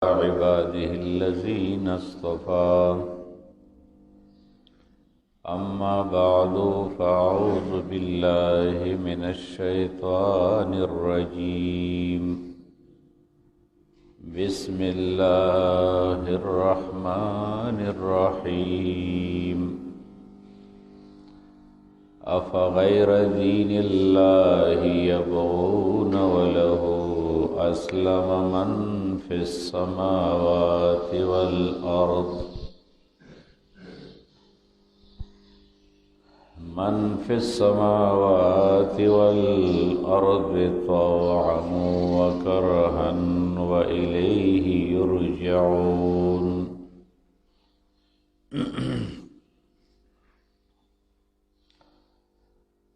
عباده الذين اصطفى أما بعد فأعوذ بالله من الشيطان الرجيم بسم الله الرحمن الرحيم أفغير دين الله يبغون وله أسلم من في السماوات والأرض طوعا وكرها وإليه يرجعون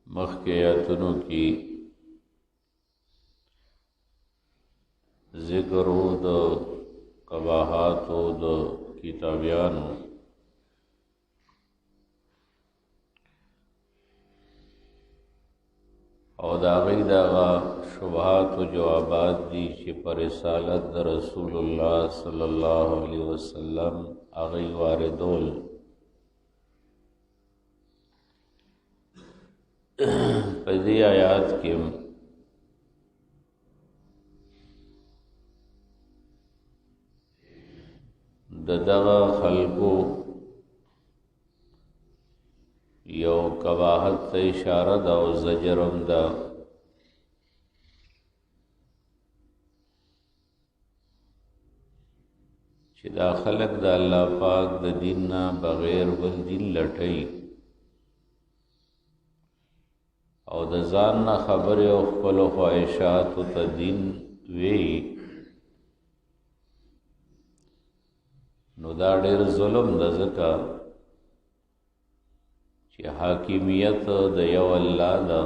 مخکیاتونو کی ذکرو د قباحاتو د کتابیانو او دا غي دا شبهات و جوابات دي چې پر رسالت د رسول الله صلی الله علیه وسلم هغه واردول په دې آیات کې دغه خلقو یو قباحت ته اشاره ده او زجرم ده چې دا خلق د الله پاک د دین نه بغیر بل دین لټي او د ځان نه خبرې او خپل خواهشاتو ته دین وی نو دا ډېر ظلم ده ځکه چې حاکمیت د یو الله ده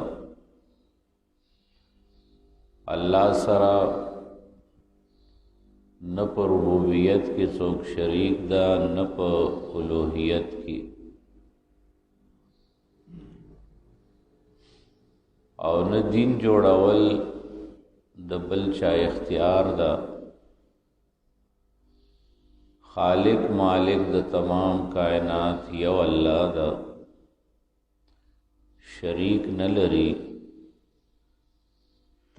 الله سره نه په ربوبیت کې څوک شریک ده نه په الوهیت کې او نه دین جوړول د بل چا اختیار ده خالق مالک د تمام کائنات یو الله ده شریک نه لري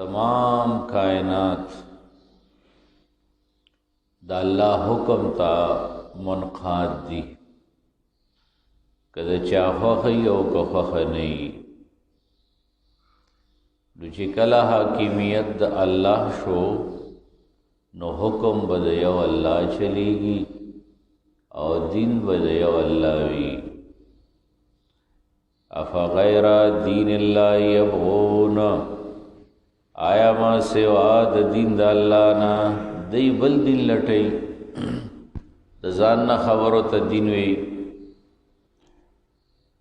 تمام کائنات د الله حکم ته منقاد دي کله چا خوښه او که خوښه نه وي نو چې کله حاکمیت د الله شو نو حکم به د یو الله چلیږي او دین به د یو الله وي افغیر دین الله یبغون آیا ما سوا د دین د الله نه دی بل دین لټي د ځان نه خبرو ته دین وي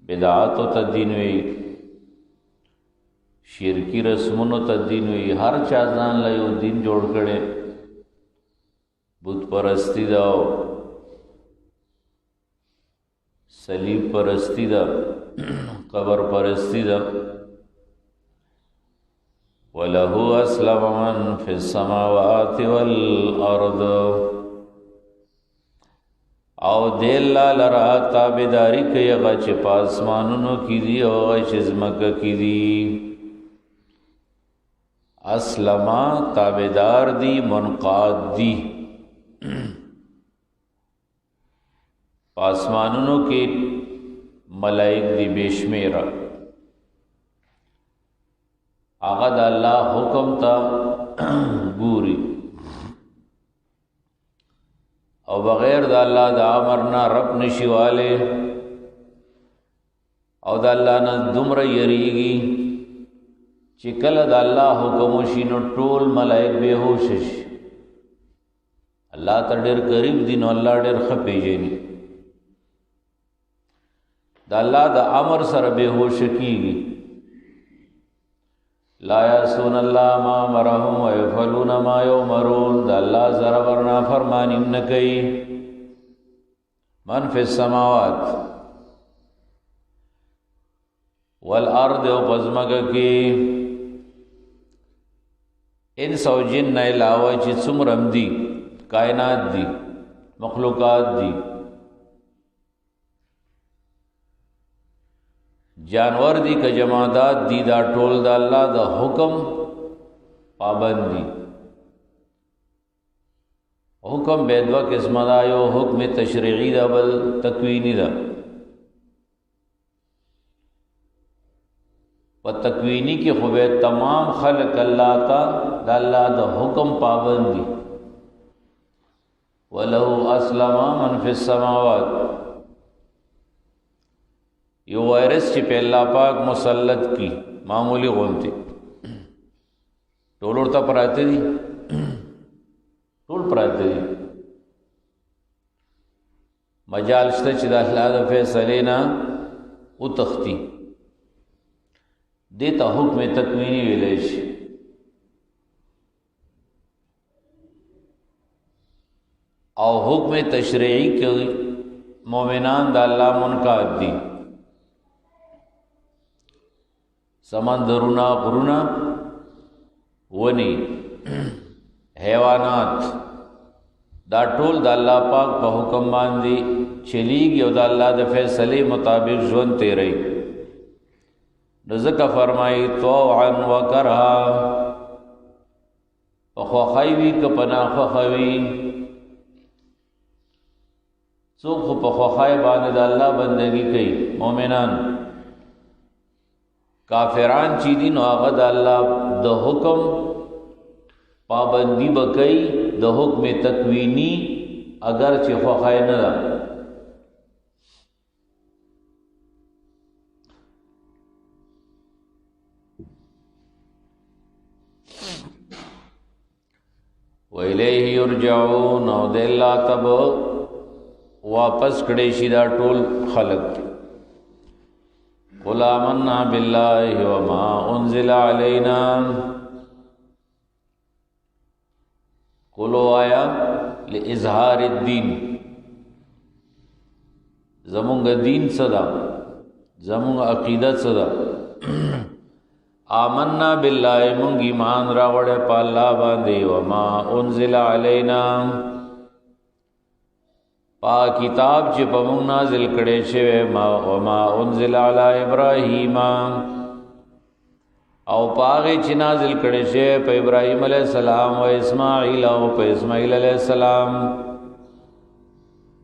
بدعات ته دین وي شرکی رسمونو ته دین وي هر چا ځان له یو دین جوړ کړي بت پرستی دا صلیب پرستی دا قبر پرستی دا وَلَهُ أَسْلَمَ مَنْ فِي السَّمَاوَاتِ وَالْأَرْضِ او دیل لرا تابداری کئی غچ پاسمانونو کی دی او غچ ازمکہ کی دی اسلما تابدار دی منقاد دی پاسمانونو کی ملائک دی بیشمیرہ آغا دا اللہ حکم تا گوری او بغیر دا اللہ دا امرنا رب نشیوالے او دا اللہ نا دمر یریگی چکل دا اللہ حکم شینو ټول ملائک بے ہوشش اللہ تا ډیر قریب دی نو اللہ ډیر خپی جینی دا اللہ دا امر سر بے ہوش کیگی لا یعصون اللہ ما امرهم ویفعلون ما یؤمرون دا اللہ ذرا ورنا فرمانی نکئی من فی السماوات والارض و پزمک کی انس او جن نه علاوه چې څومره دي کائنات دي، مخلوقات دي، جانور دي که جمادات دي، دا ټول د الله د حکم پابند دي. حکم به دوه قسمه ده، یو حکم تشریعي ده، بل تکوینی ده. په تکوینی کې خو به تمام خلق الله تا د الله د حکم پابند دي. وَلَهُ أَسْلَمَ مَنْ فِي السَّمَاوَاتِ، یو وائرس چې په الله پاک مسلط کی معمولی غونتی ټول ورته پراته دي، ټول پراته دي. مجال شته چې د الله د فیصلې نه او تختی دیتا حکم تکوینی ویلی شي. او حکم تشریعی کې مومنان د الله منقاد دي. سمندرونه، غرونه، ونی، حیوانات، دا ټول د الله پاک په حکم باندې چلیږي او د الله د فیصلې مطابق ژوند تیری. نو ځکه فرمایي طوعا و کرها، په خوښۍ وي که په ناخوښه وي. څوک خو په خوښۍ باندې د الله بندګي کوي، مؤمنان. کافران چې دي نو هغه د الله د حکم پابندی به کوي، د حکم تکوینی، اگر چې خوښۍ نه ده. وَإِلَيْهِ يُرْجَعُونَ، او د الله تب واپس کړي شي دا ټول خلق. قُلْ آمَنَّا بِاللَّهِ وَمَا أُنزِلَ عَلَيْنَا، قُلْ آیا لِإِظْهَارِ الدِّينِ، زمونږ دین صدا، زمونږ عقیدت صدا. آمنا بالله، مونږ ایمان راوړې په الله باندې. وما انزل علینا، پا کتاب چې په مونږ نازل کړي شوی. وما انزل علی ابراهیم، او پاغه چې نازل کړي شوی په ابراهیم علیه السلام او اسماعیل، او په اسماعیل علیه السلام،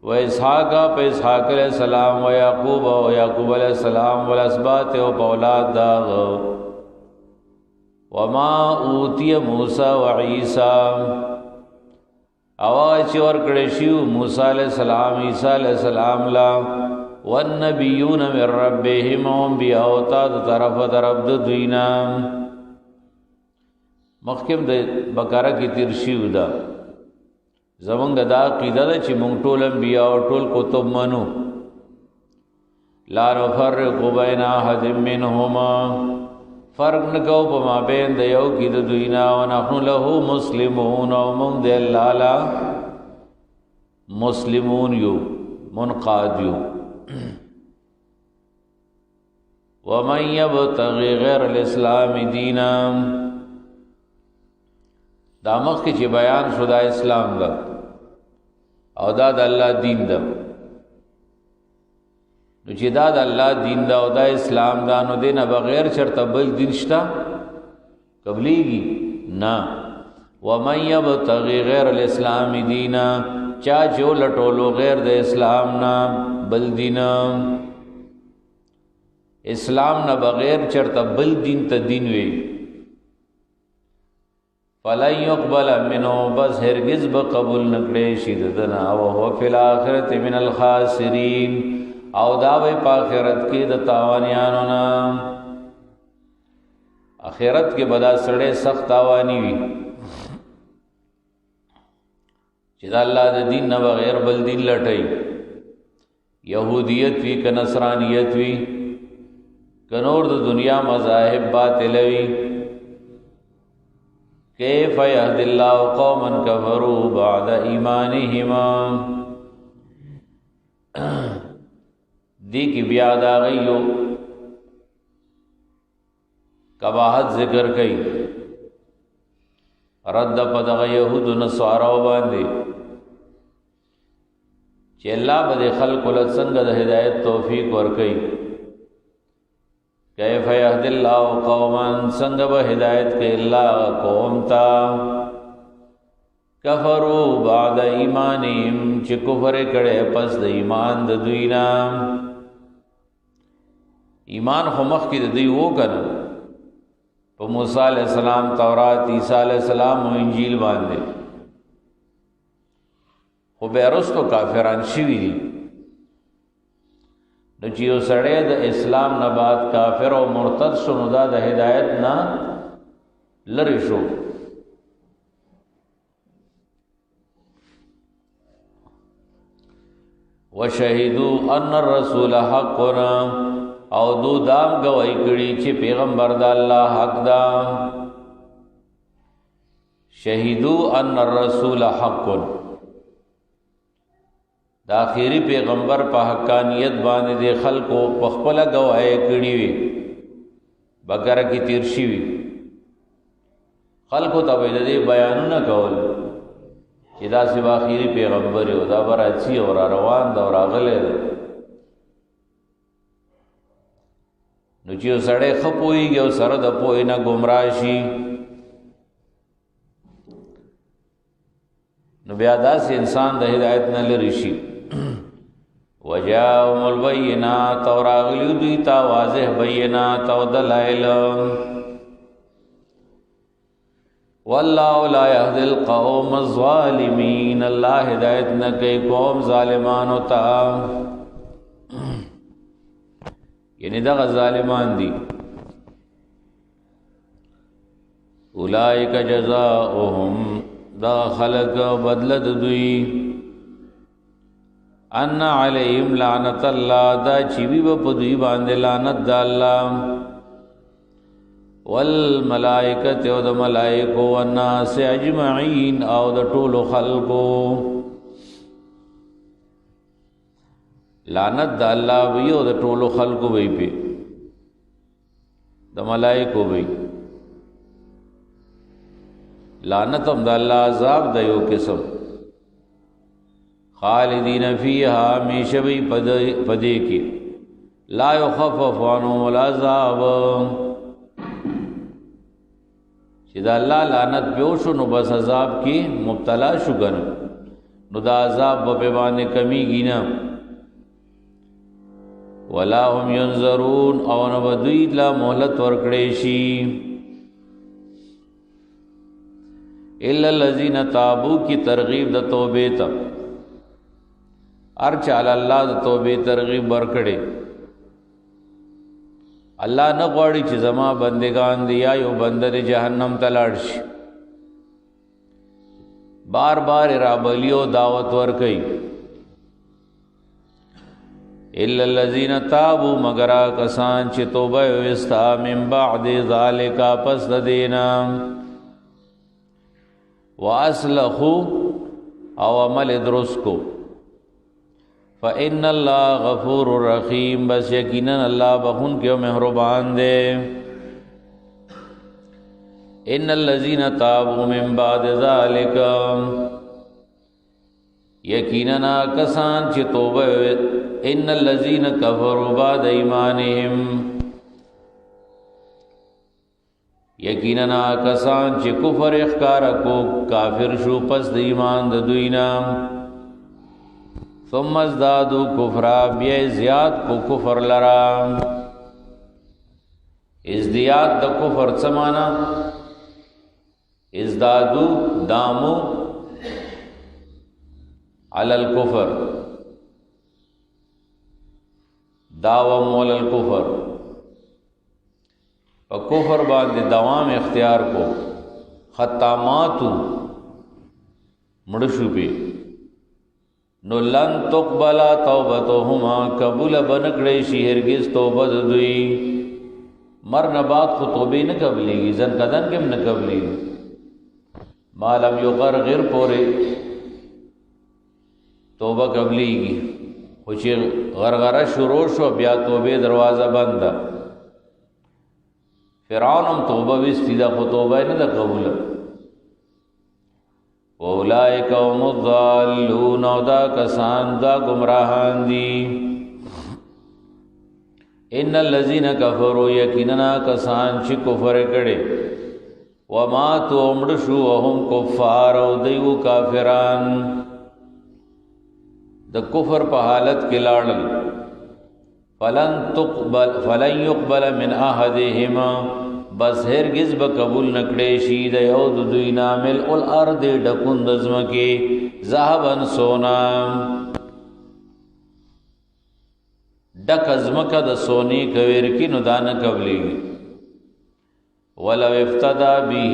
و اسحاق په اسحاق علیه السلام، و یعقوب او یعقوب علیه السلام، والاسباط او اولاد داغ. وما اوتی موسی و عیسی، اواز چې ورکړی شو موسی علیہ السلام، عیسی علیہ السلام لا. والنبیون من ربهم، انبیاء او تا د طرف درب د دوینا. مخکم د بقره کې تیر شیو دا زمونږ دا عقیده ده چې مونږ ټول انبیاء او ټول کتب منو. لا نفرق بین احد منهما، فرق نکو په مابین د یو کې د دوی نه. ونحن له مسلمون، او موږ د الله لا مسلمون یو، منقاد یو. ومن یبتغی غیر الاسلام دینا، دا مخکې چې بیان شو دا اسلام ده او دا د الله دین ده. نو چې دا د الله دین دا او دا اسلام دا، نو دینه بغیر چرته بل دین شته قبلیږي نه. ومن یبتغی غیر الاسلام دینا، چا جو لټولو غیر د اسلام نه بل دین، اسلام نه بغیر چرته بل دین ته دین وي. فلن يقبل منه، بس هرگز به قبول نکړي شي ددنه. او هو فی الاخرة من الخاسرین، او دا وی په آخرت کې د تاوانیانو نه. آخرت کې بدا سړې سخت تاوانی وي چې د الله د دین نه بغیر بل دین لټي. يهودیت وی که نصرانیت وی که نور د دنیا مذاهب باطل وی. کیف یهدی الله قوما کفروا بعد ایمانهم، دی کی بیا دا غیو کباحت ذکر کئی رد پدغ یهود نصارو باندې چې الله به خلق له څنګه د هدایت توفیق ورکړي. کیف یهدی الله قوما، څنګه به هدایت کوي الله قوم ته کفروا بعد ایمانهم، چې کفر کړي پس د ایمان د دوی نه. ایمان خو مخکې د دوی وو کنه په موسی علیہ السلام، تورات، عیسی علیہ السلام او انجیل باندې، خو بیا وروسته کافران شوي دي. نو چې یو سړی د اسلام نه بعد کافر او مرتد شو نو دا د هدایت نه لرې شو. وشهدوا ان الرسول حق، او دو دام گواہی کړي چې پیغمبر د الله حق دا. شهدوا ان الرسول حق، دا آخری پیغمبر په حقانیت باندې د خلکو په خپل گواهی کړي وي. بقره کې تیر شي وي خلکو ته ویل دي بیانونه کول چې دا سی آخری پیغمبر یو دا براتي او روان دا راغله. نو چې سړی خپويږي او سره د پوی نه گمراه شي نو بیا داسې انسان د هدایت نه لري شي. وجاءهم البينات، اور راغلی دوی ته واضح بینات او دلائل. والله لا يهدي القوم الظالمين، الله هدایت نه کوي قوم ظالمانو ته. یعنی دغه ظالمان دي. اولئک جزاؤهم، دا خلق بدلد دوی. ان علیهم لعنت الله، دا چیوی با پدوی باندې لعنت دا اللہ. والملائکت او دا ملائکو والناس اجمعین، او دا طول خلقو. لعنت دا اللہ بی او دا طول خلقو بی پی، دا ملائکو بی. لعنت هم دا اللہ عذاب دا یو قسم. خالدین فیہا، ہمیشہ بھی پدے کی. لا یخفف عنہم العذاب، چې دا اللہ لعنت پیوشو نو بس عذاب کی مبتلا شو گنو نو دا عذاب بپیبانے کمی گینا. ولا هم ينظرون، او نبدوی لا مهلت ورکڑیشی. الا الذین تابو کی ترغیب دا توبے تا، ارچال اللہ دا توبے ترغیب ورکڑے. اللہ نه غواړي چې زما بندگان دی یا یو بندر جهنم ته لاړ شي. بار بار رابلیو دعوت ورکي. الا الذين تابوا، مگر کسان چې توبه وستا من بعد ذلك، پس د دینا. واصلحوا، او عمل درست کو. فإن اللہ غفور رحیم، بس یقیناً اللہ بخون کے مہربان دے. ان الذین تابوا من بعد ذلك، یقیناً کسان چی توبہ. ان الذین کفروا بعد ایمانہم، یقیناً کسان چی کفر اخکار کو کافر شو پس د ایمان د دوینا. ثم ازدادوا کفرا، بیا زیاد کو کفر لرا. ازدیاد د کفر سمانا، ازدادو دامو علی الکفر، داوم علی الکفر، پا کفر باندې دوام اختیار کو. ختاماتو مڑشو پی نو لن تقبلا توبتهما، قبول بنکڑی شی ہرگز توبت دوی. مرن بعد خو توبی نه قبلیږي، زن کدن کم نه قبلیږي. مالم یغرغر پورے توبه قبلیږي، خو چې غرغره شروع شو بیا توبه دروازه بند. فرعون هم توبه وستی دا، خو توبه نه ده قبول. واولئک هم الضالون او دا کسان دا گمراهان دي. ان الذين كفروا یقینا کسان چې کفر کړي وماتوا مړ شو وهم کفار او دیو کافران د کفر په حالت کې لاړل فلن يقبل من احدهما بس هرگز به قبول نکړي شي د یو د دوی نامل الارض ډکوند زمکه ذهبا سونا ډک ازمکه د سونی کویر کی نو دان قبلی ولو افتدا به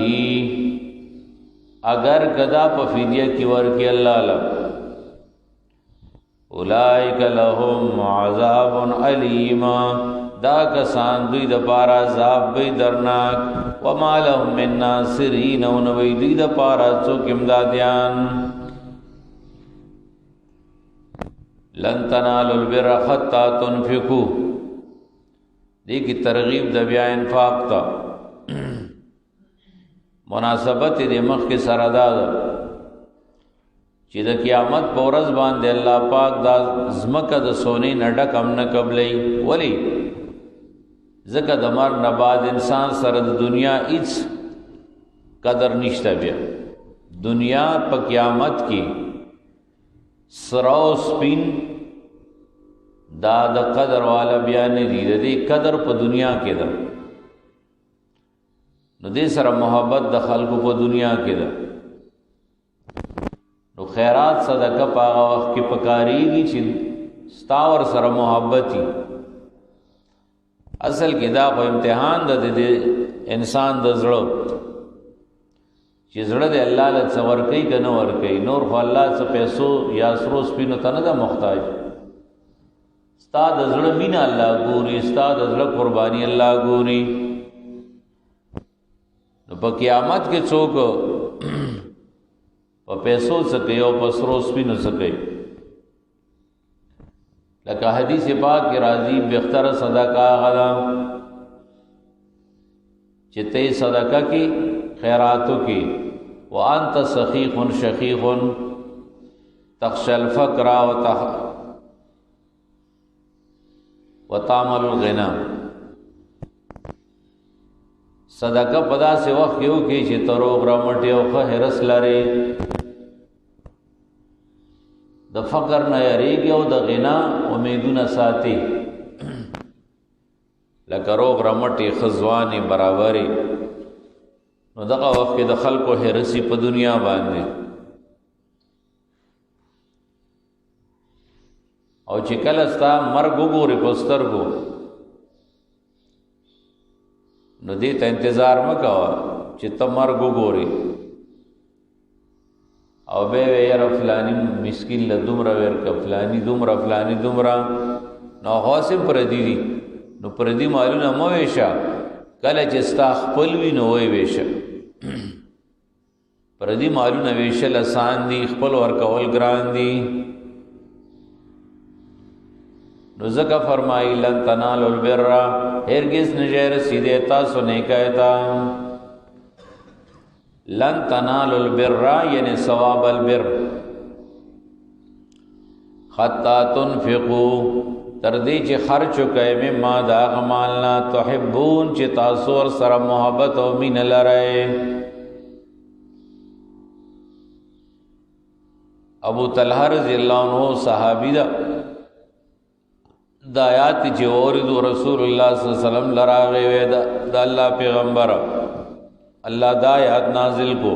اگر گدا په فدیه کی ور کی الله له اولائک لهم عذاب علیم دا کسان دوی د پارا عذاب به درناک وما لهم من ناصرین او نو دوی د پارا څوک امدادیان. لن تنالوا البر حتى تنفقوا دی کی ترغیب د بیا انفاق تا مناسبت دې مخ کې سره دا چې د قیامت په ورځ باندې الله پاک دا زمکه د سونی نډک هم نه قبلې ولی زکه د مر نه بعد انسان سره د دنیا هیڅ قدر نشته. بیا دنیا په قیامت کې سراو سپین دا د قدر والا بیان دی د دې قدر په دنیا کې ده نو دې سره محبت د خلکو په دنیا کې ده نو خیرات صدقه په هغه وخت کې پکاريږي چې ستاور سره محبتي اصل کې دا په امتحان د انسان د زړه چې زړه د الله له څور کوي کنه ور کوي نور خو الله څخه پیسو یا سرو سپینو ته نه محتاج استاد زړه مینا الله ګوري استاد زړه قرباني الله ګوري نو په قیامت کې څوک په پیسو څخه یو په سرو سپینو څخه لکه حدیث پاک کې راځي بهتر صدقه غلا چې ته صدقه کې خیراتو کی وانت سخیخ شقیق تخشى الفقر وتعمل الغنى صدقه پدا سے وخت یو کې چې تروغ رامټي او خیرس لري د فقر نه یریږي او د غنا امیدونه ساتي لکه روغ رامټي خزواني برابري نو دغه وخت کې د خلکو هرسي په دنیا باندې او چې کله ستا مرګ وګوري پستر کو نو دې ته انتظار مکوا چې ته مرګ وګوري او به یې فلانی مسکین له دومره ورک فلانی دومره نو حاسب پر دی نو پر دی مالونه مو ویشا کله چې ستا خپل وی نو وی ویشا پر دی مالونه ویشل آسان دي خپل ور کول ګران دي نو ځکه فرمایي لن تنالوا البر هرگز نجر سیده تاسو نه کایتا لن تنالوا البر یعنی ثواب البر حتا تنفقوا تر دې چې خرچ وکړئ مما دا غمالنا تحبون چې تاسو ور سره محبت او مين لرئ. ابو طلحه رضی الله عنه صحابي دا آیات چې اورید رسول الله صلی الله علیه وسلم لراغه وې دا الله پیغمبر الله دا آیات نازل کو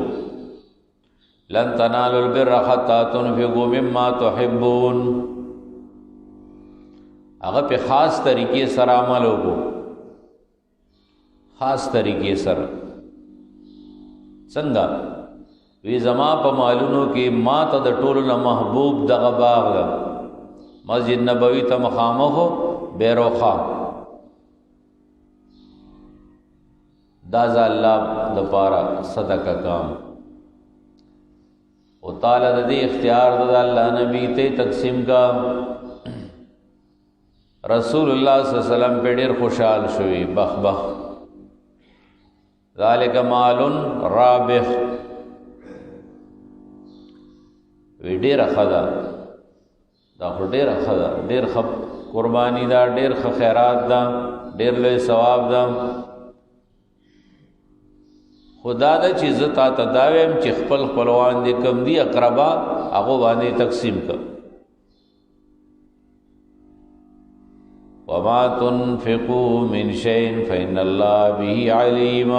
لن تنالوا البر حتى تنفقوا مما تحبون هغه په خاص طریقې سره عمل وکړو خاص طریقې سره څنګه وی زما په مالونو کې ما ته د ټولو نه محبوب دغه باغ ده مسجد نبوی ته مخامخ بیروخا دا ز الله د پاره صدقه کام او تعالی د دې اختیار د الله نبی ته تقسیم کا رسول الله صلی الله علیه وسلم په ډیر خوشحال شوی بخ ذالک مال رابح وی ډېره ښه ده، دا خو ډېره ښه ده، ډېر ښه قرباني ده، ډېر ښه خیرات ده، ډېر لوی ثواب ده. خدا ده چې زه تا ته دا ویم چې خپل خپلوان دې کم دي اقربا هغو باندې تقسیم کړه. وما تنفقوا من شيء فإن الله به عليم.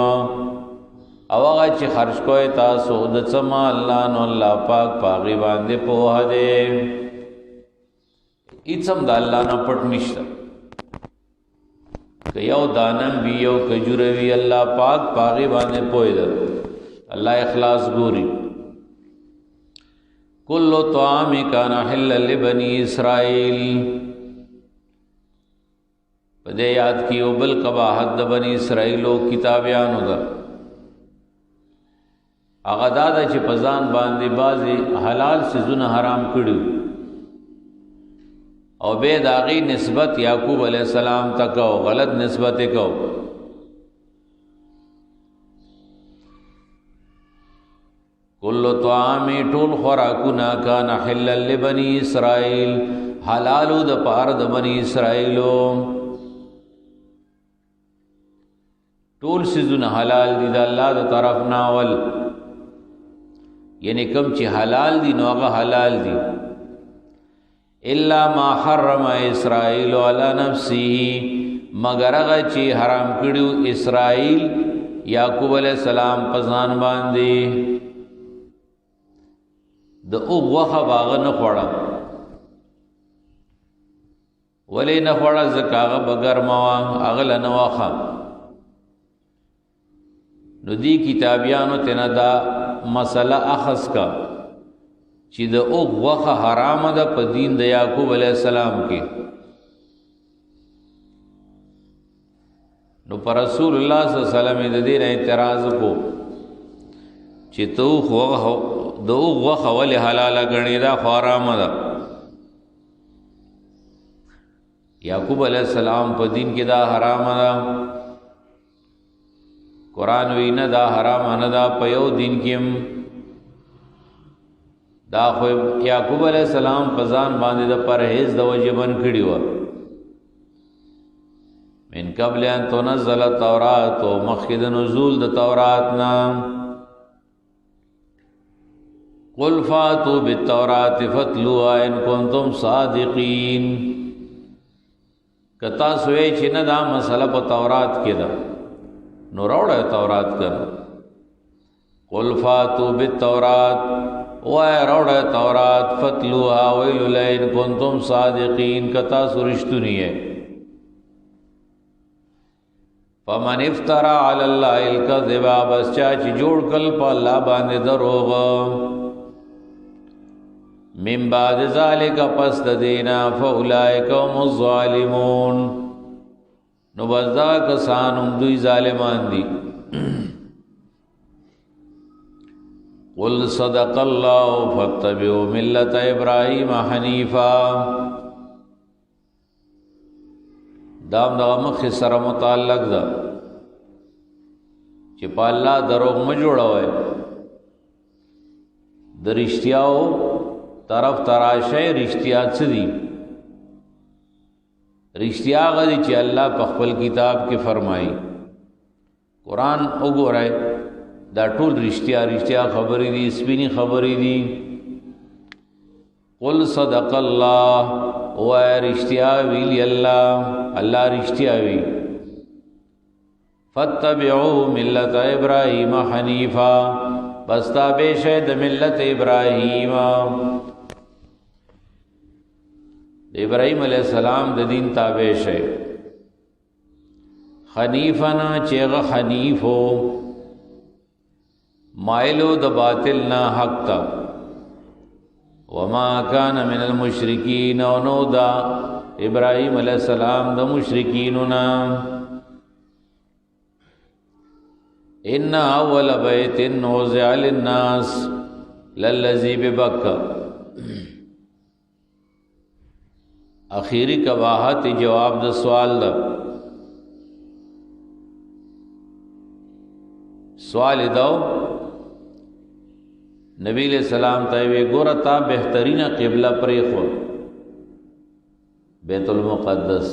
او هغه چې خرج کوئ تاسو د څه مال نه، نو الله پاک په هغې باندې پوهه دی. هېڅ هم د الله نه پټ نشته. که یو دانم وي یو کجوره وي، الله پاک په هغې باندې پوه ده. الله اخلاص ګوري. کل طعام کان حلا لبنی اسرائیل. په دې یاد کې یو بل قباحت د بني اسرائیلو کتابیانو ده. هغه دا ده چې په ځان باندې بعضې حلال څیزونه حرام کړي او بیا د هغې نسبت یعقوب علیه السلام ته کو، غلط نسبت یې کو. کل طعام ټول خوراکونه کان حلا لبني اسرائیل، حلالو د پاره د بني اسرائیلو. ټول سيزونه حلال دي د الله د طرف نه، اول یعنی کم چې حلال دي نو هغه حلال دي. الا ما حرم اسرائیل علی نفسه، مگر هغه چې حرام کړیو اسرائیل یعقوب علیہ السلام په ځان باندې. د اوغ وخه باغ نه خوړه، ولې نه خوړه؟ ځکه هغه بګر موا اغله نه واخه. نو دی کتابیانو تینا دا مسئلہ اخذ کا چې د اوغ وخه حرام ده په دین د یعقوب علیہ السلام کې. نو پر رسول الله صلی الله علیه وسلم د دې اعتراض کو چې تو خو د اوغ وخه ولې حلاله ګڼې دا حرام ده. یعقوب علیہ السلام په دین کې دا حرام ده. قرآن وینا دا حرام نه دا په یو دین کې دا خو یعقوب علیہ السلام په ځان باندې د پرهیز د وجه بن کړی و. من قبل ان تنزل التوراۃ، مخکې د نزول د تورات نه. قل فاتوا بالتوراۃ فاتلوها ان کنتم صادقین. کتا سوې چې نه دا مسله په تورات کې ده نو راوړه تورات کړه. قل فاتوا بالتوراۃ، وای راوړه تورات. فتلوها ویل لئن کنتم صادقین، کتا سرشتونی ہے. فمن افترى علی الله الکذب، بس چا چې جوړ کل په الله باندې دروغ. من بعد ذلک، پس د دینا، فاولئک هم الظالمون، نو بس دا کسان هم دوی ظالمان دي. قل صدق الله فاتبعوا ملت ابراهیم حنیفا. دام دغه مخ سره متعلق ده چې په الله دروغ مه جوړوئ. د رښتیاو طرف تراشه. رښتیا څه دي؟ رښتیا هغه دي چې الله په خپل کتاب کې فرمایي. قرآن وګورئ، دا ټول رښتیا خبرې دي، سپینې خبرې دي. قل صدق الله، وای رښتیا ویلي الله، الله رښتیا وی. فاتبعوا ملت ابراهیم حنیفا، بس تابع شه د ملت ابراهیم. ابراهیم علیہ السلام د دین تابع شه. حنیفنا چیغه حنیف ہو، مائلو د باطل نا حق تا. وما کان من المشرکین، او نو دا ابراهیم علیہ السلام د مشرکیننا. ان اول بیت وضع للناس للذی ببکہ. اخیری قباحت جواب د سوال دا. سوال داو نبی علیہ السلام ته وی ګوره تا بهترینه قبله پرې خو بیت المقدس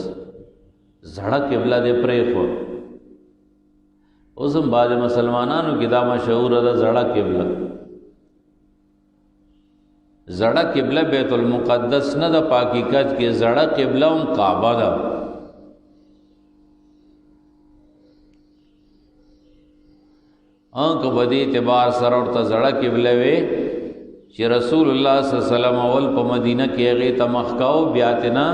زړه قبله دې پرې خو اوس هم بعض مسلمانانو کې دا مشهور ده زړه قبله زړه قبله بیت المقدس نه د حقیقت کې زړه قبله هم کعبه ده انک بدی اعتبار سره ورته زړه قبله وي چې رسول الله صلی الله علیه وسلم اول په مدینه کې هغه ته مخ کاو بیا تینا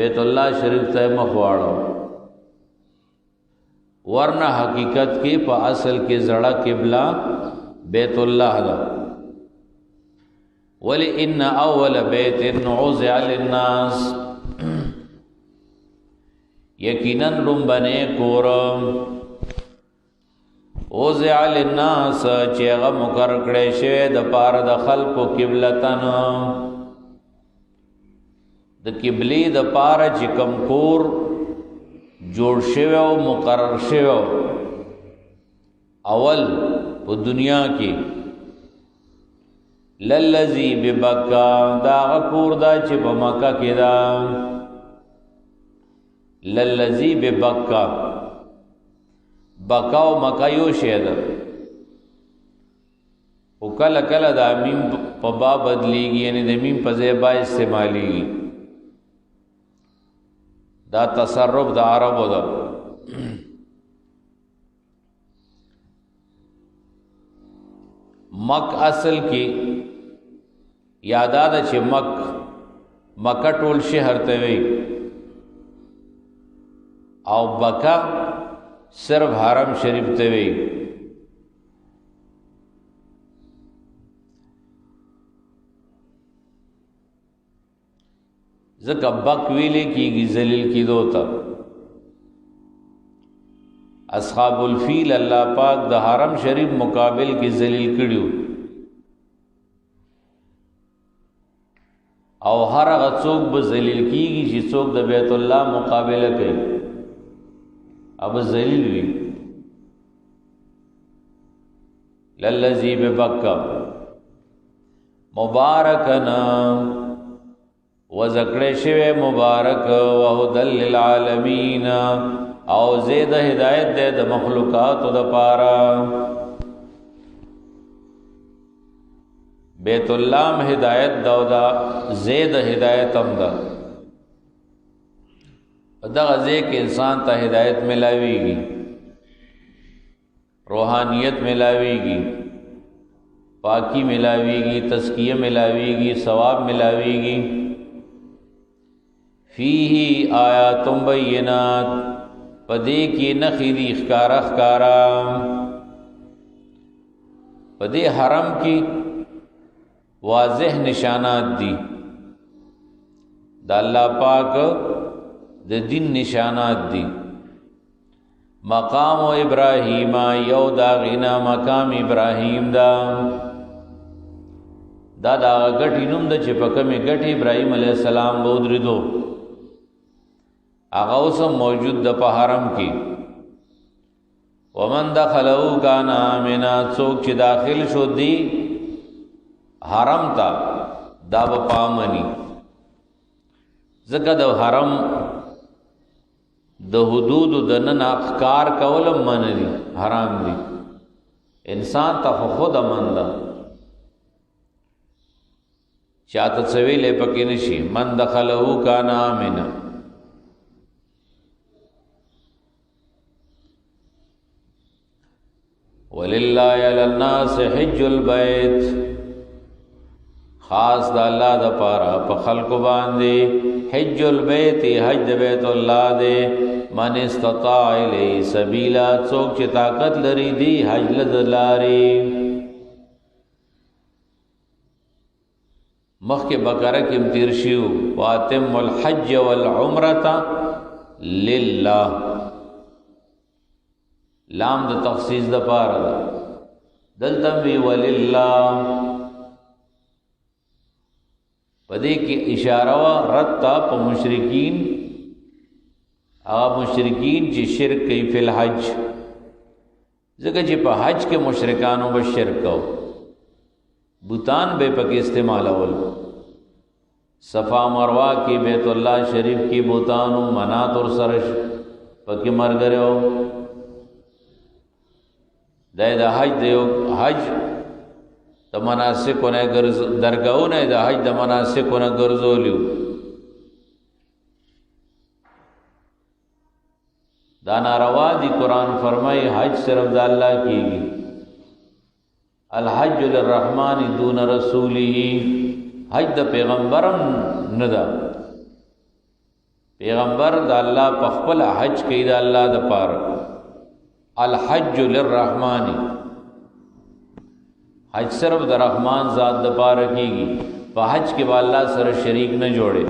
بیت الله شریف ته مخ واړو ورنه حقیقت کې په اصل کې زړه قبله بیت الله ده ولی ان اول بیت وضع للناس یقینا لومبنه کورم وضع للناس چې هغه مقرر کړی شوی د پاره د خلقو قبلتن د قبلې د پاره چې کوم کور جوړ شوی او مقرر شوی اول په دنیا کې للذي ببکا دا کور دا چې په مکه کې دا للذي ببکا بکاو مکه یو شی ده او کله کله دا میم په با بدلیږي یعنی د میم په ځای با استعمالي دا تصرف د عربو ده مک اصل کې یادا ده چې مکه ټول شهر ته وي او بکا صرف حرم شریف ته وی زکه بک ویلې کیږي ذلیل کیدو ته اصحاب الفیل الله پاک د حرم شریف مقابل کې ذلیل کړیو او هر هغه څوک به ذلیل کیږي چې څوک د بیت الله مقابله کوي اب ذلیل وی للذی ببکا مبارکنا وذکر شوی مبارک وهدل للعالمین او زید ہدایت دے د مخلوقات د پارا بیت اللہ ہدایت دا زید ہدایت هم دا دغه ځکه انسان ته هدایت ملاويږي روحانیت ملاويږي پاکی ملاويږي تزکیه ملاويږي ثواب ملاويږي فيه آیات بینات پدې کې نخې دي ښکارا پدې حرم کې واضح نشانات دي د الله پاک د دین نشانات دي مقام ابراهیم یو دا غنا مقام ابراهیم دا غټی نوم د چې په کومه غټي ابراهیم علیه السلام بودریدو هغه اوس موجود د په حرم کې ومن دخلوا کان امنا څوک چې داخل شو دی حرم تا دا په پامنی زکه د حرم د حدود د نن اخکار کولم منلی حرام دی انسان ته خود امنده چاته څویلې پکې نشي من دخلوا کان امنا ولله علی الناس حج البیت خاص د الله د پاره په خلق باندې حج البیت حج بیت الله دې من استطاع الی سبیلا څوک چې طاقت لري دی حج لدلاري مخک بقره کې تیر شیو واتم الحج والعمره لله لام د تخصیص د پاره دلته وی ولله پدې کې اشاره وا رد تا په مشرکین هغه مشرکین چې شرک کوي په حج ځکه چې په حج کې مشرکانو به شرک کو بوتان به پکې استعمالول. صفا مروه کې بیت الله شریف کې بوتان او منات اور سرش پکې مرګرو. د حج دیو حج د مناسکونه ګرځ درگاہونه د حج د مناسکونه ګرځولیو. دا ناروا دی. قرآن فرمائی حج صرف د الله کیږي. الحج للرحمن دون رسوله. حج د پیغمبرم نه ده. پیغمبر د الله په خپل حج کوي د الله د پاره. الحج للرحمن. حج صرف د رحمان ذات د پاره کیږي. په حج کې به الله سره شریک نه جوړي.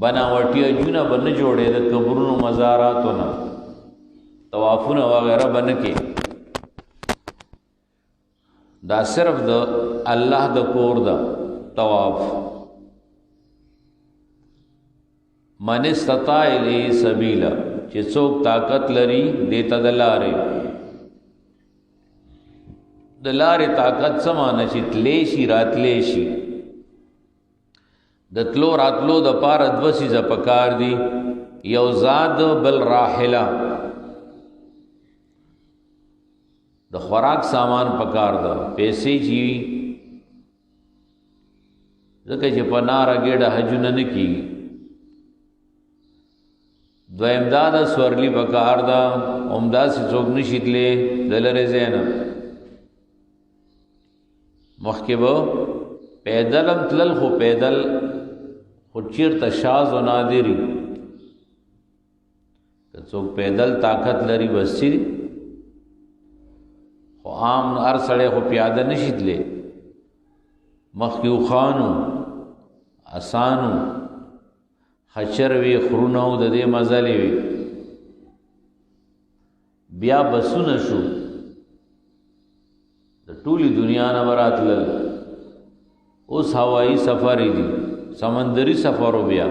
بناوټي جونه بن جوړي د قبرونو مزاراتونه طوافونه وغیرہ بن کې. دا صرف د الله د کور دا طواف. من استطاع الیه سبیلا. چې څوک طاقت لري دیتا د لارې. د لارې طاقت سمانه چې تلې شي راتلې شي. د تلو راتلو د پاره دو سیزه پکار دي. یو زاد بل راحله. د خوراک سامان پکار ده. پیسې چی ځکه چې په ناره ګېډه حجونه نه کیږي. دویم دا د سورلی پکار ده. عمدا سي څوک نشي تللی د لرې ځای نه. مخکې به پیدل هم تلل خو پیدل خو چیرته شاذ و نادری. که څوک پیدل طاقت لري بس چی خو عام هر سړی خو پیاده نشي تللی. مخکې وخانو اسانو خچر وی خرونه او د دې مزلې وی. بیا بسونه شو د ټولي دنیا نه وراتلل. اوس هوایی سفر دي. سمندری سفر و بیا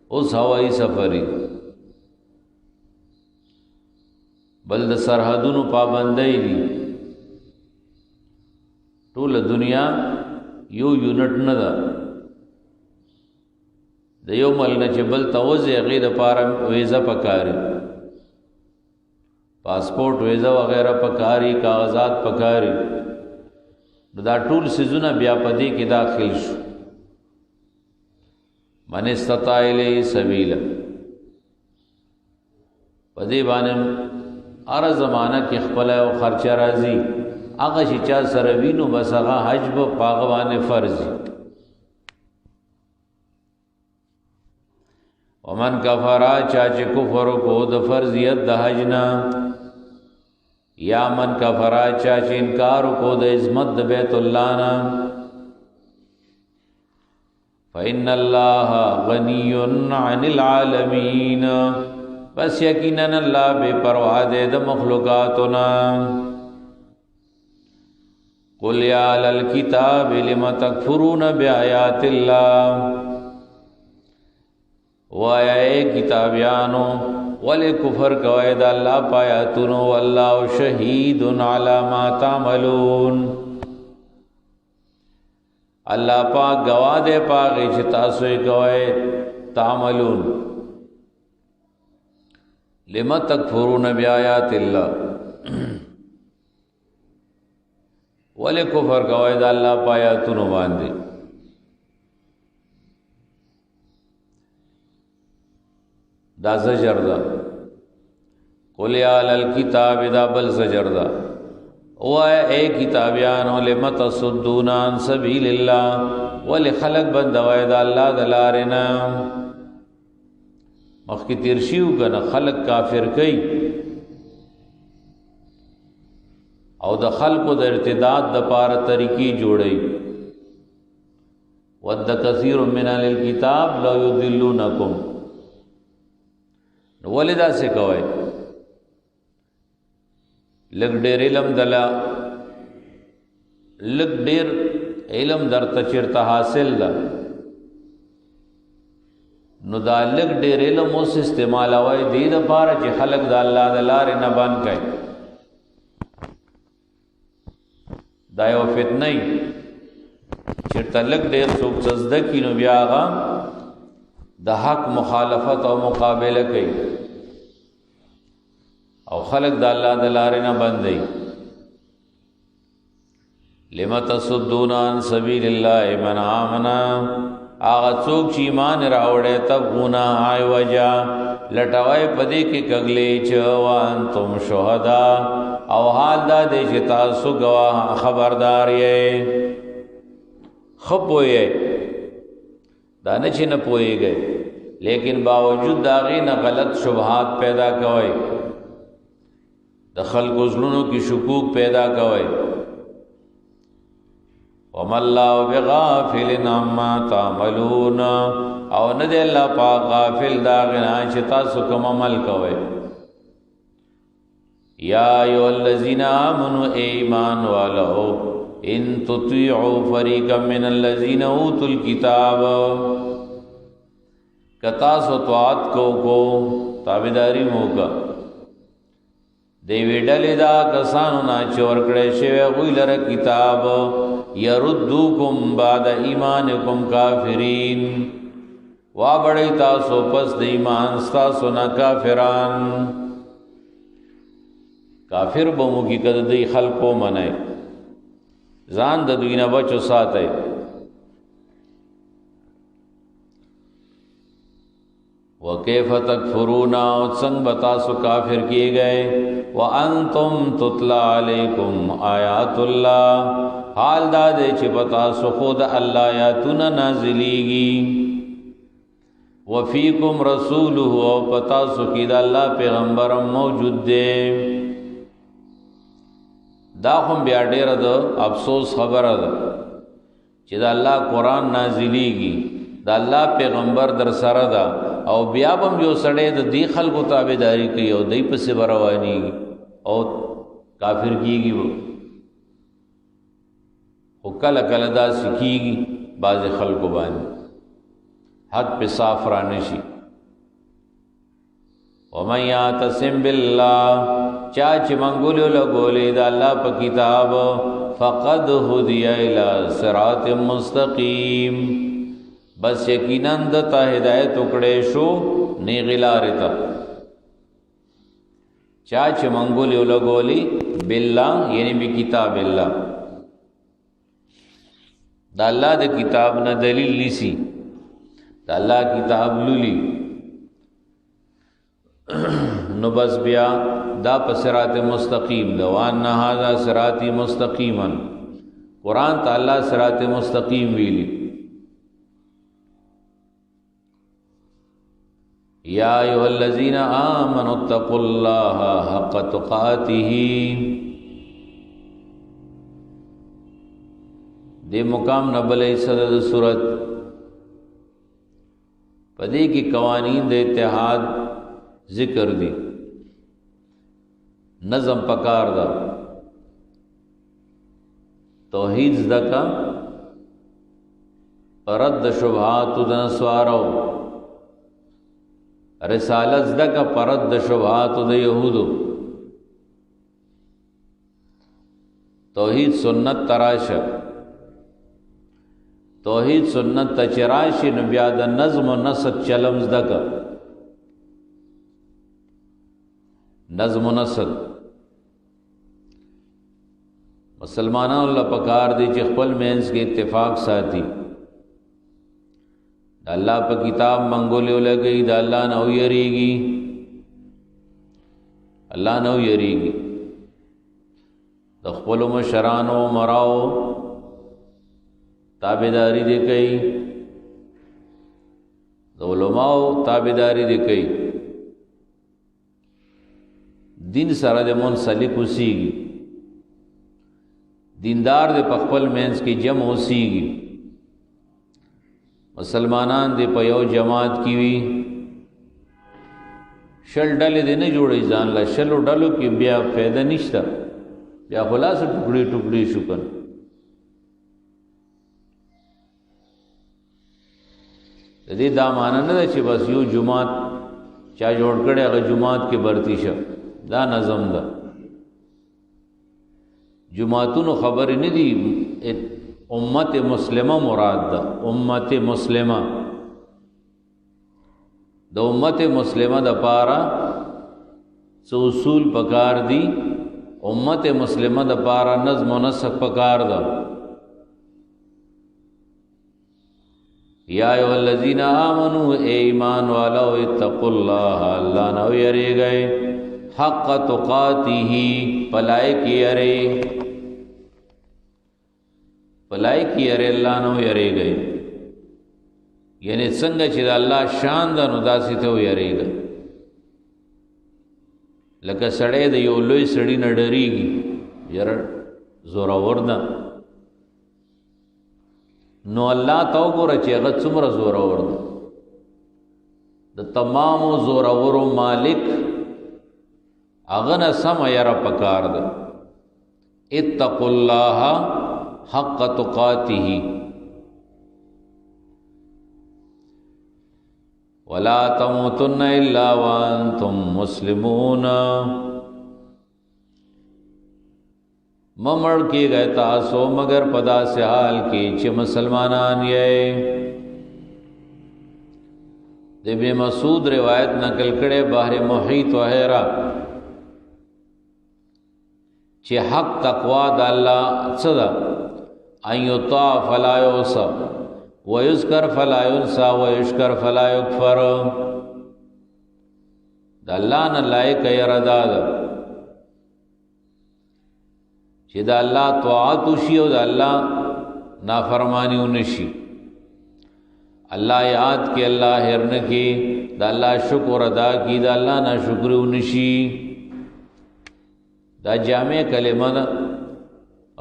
اوس هوایی سفر دي. بل د سرحدونو پابندۍ دي. ټول دنیا یو یونټ نه ده. د یو مل نه چې بل توځي هغې دپاره ویزه پکاري. پاسپورټ ویزه وغیرہ پکاري. کاغذات پکاري. نو دا ټول سیزونه بیا په دې کې داخل شو. من استطاع الیه سبیلا. په دې باندې هر زمانہ کې خپل او خرچه راځي. هغه چې چا سره وینو بس هغه حج به پاغه باندې فرض. ومن کفر چا چې کفر کو د فرضیت د حج نه. یا من کفر چا چې انکار کو د عظمت د بیت الله نه. فإن الله غنی عن العالمین. بس یقینا الله بے پروا دے د مخلوقاتنا. قل یا اهل الكتاب لم تکفرون بآیات الله. وایا اے کتابیانو ولې کفر کوئ د الله پایاتونو. والله شهید علی ما تعملون. الله پاک گواه دے پاک چې تاسو یې کوئ. تعملون. لم تکفرون بآیات الله. ولې کفر کوئ د الله پایاتونو باندې. دا زجر دا. قل یا اهل الکتاب دا بل زجر دا. او اے کتابیانو لم تصدون عن سبیل الله. ولې خلق بندوي د الله د لارې نه. مخکې تیر شیو کنه خلق کافر کوي او د خلقو د ارتداد د پاره طریقې جوړي. ود کثیر من اهل الكتاب لا یضلونکم. ولدا سے کوي لګ ډېر علم دلا لګ ډېر علم درته چیرته حاصل ده. نو دا لګ ډېر علم اوس استعمالوي دې لپاره چې خلق د الله د لارې نه باندې کوي. دا یو فتنه چیرته لږ ډېر څوک زده کړي نو بیا هغه د حق مخالفت او مقابله کوي او خلق د الله د لارې نه بندي. لم تصدون عن سبیل الله من آمن، هغه څوک چې ایمان راوړی تبغون عوجا لټوي پدې کې کګلې چې وانتم شهدا او حال دا دې چې تاسو گواه خبردار یې. خپوي دا نه چې نه پويږي لیکن باوجود دا غي نه غلط شبهات پیدا کوي، د خلکو زړونو کې شکوک پیدا کوي. وما الله بغافل عما تعملون، او نه دی الله پاک غافل دا غنا چې تاسو کوم عمل کوئ. یا ایها الذین آمنوا ایمان والو ان تطیعوا فریقا من الذین اوتوا الکتاب، کتا سو طاعت کو تابعداری موکا دیوی ڈلی دا کسانو نا چور کڑے شوی غوی لر کتاب یردوکم بعد ایمانکم کافرین، وابڑی تاسو پس د ایمان ستاسو نا کافران. کافر بمو کی کد دی خلقو منائے ځان د دوی نه بچو ساتئ. وَكَيْفَ تَكْفُرُونَ، او څنګه بتاسو کافر کیے گئے. وَأَنْتُمْ تُتْلَى عَلَيْكُمْ آیات اللہ، حال دا دے چې بتاسو خود اللہ آیاتنا نازلیگی. وَفِيكُمْ رَسُولُهُ، او بتاسو کی دا اللہ پیغمبرم موجود دے. دا هم بیا ډیره د افسوس خبره ده چې دا الله قرآن نازلیږي، دا الله پیغمبر در سره ده، او بیا هم یو سړی د دې خلکو تابعداري کوي او دوی پسې به روانېږي او کافر کېږي. خو کله کله داسې کېږي بعضې خلکو باندې حق پې صاف را نشي. ومن یعتصم بالله، چا چې منګولو لګولې د الله په کتاب، فقد هدی الی صراط مستقیم، بس یقینا د ته هدایت وکړې شو نیغې لارې ته. چا چې منګولو لګولې بالله یعنی به کتاب الله، د الله د کتاب نه دلیل نیسی، د الله کتاب لولي نو بس بیا دا په صراط مستقیم دا. وان هذا صراطی مستقیما، قرآن تعالی صراط مستقیم ویلی. یا ایها الذین آمنوا اتقوا الله حق تقاته، دې مقام نبلې صدد صورت پدې کې قوانین د اتحاد ذکر دی، نظم پکار دا، توحید زدکا پرد شبہات د نسوارو، رسالت زدکا پرد شبہات د یہودو، توحید سنت تراش، توحید سنت تچراش نبیا د نظم و نسق چلم زدکا، نظم و نسق. مسلمانان اللہ پکار دی چې خپل مینس کې اتفاق ساتي، دا اللہ پا کتاب منگولیو لگئی، دا اللہ نو یریگی، اللہ نو یریگی، دا خپل مشرانو مراو تابداری دی کئی، دا علماء تابداری دی کئی، دین سره د منسلک اوسیږي، دیندار د خپل مینس کې جمع اوسیږي، مسلمانان د په یو جماعت کې وي، شل ډلې د نه جوړي ځان لا شلو ډلو کې بیا فایده نشته، بیا خلاص ټوکړي ټوکړي شو کن. د دې دا معنی نه ده چې بس یو جماعت چا جوړ کړي هغه جماعت کې برتی شه، دا نظم ده. جماعتونو خبر نه دي، امت مسلمه مراد ده. امت مسلمه د امت مسلمه د پاره څو اصول پکار دي. امت مسلمه د پاره نظم و نسق پکار ده. یا ایھا الذین آمنوا ایمان والو اتقوا الله، اللہ نو یری گئے حق تقاته، پلائے کی یری، پلائے کی یری اللہ نو یری گئے. یعنی څنګه چې د الله شان ده نو داسې ته ویریږه. لکه سړی د یو لوی سړي نه ډریږي، یاره زورور ده، نو الله ته وګوره چې هغه څومره زورور ده. د تمامو زورورو مالک هغه نه سمه یره پکار ده. اتقوا الله حق تقاته ولا تموتن الا وانتم مسلمون. ممڑ کی گئے تاسو مگر پدا سے حال کی چھ مسلمانان یہ. ابن مسعود روایت نقل کڑے بحر محیط وحیرہ چھ حق تقوی دا اللہ صدا ان یطاع فلا یوصف وَيُذْكَرْ فَلَا يُنْسَى وَيُشْكَرْ فَلَا يُكْفَرُ. دا اللہ نا لائق یردا دا چی دا اللہ طاعت شی و دا اللہ نافرمانی نشی. اللہ یاد کی، اللہ ہرن کی، دا اللہ شکر ادا کی، دا اللہ نا شکر نشی. دا جامع کلمہ دا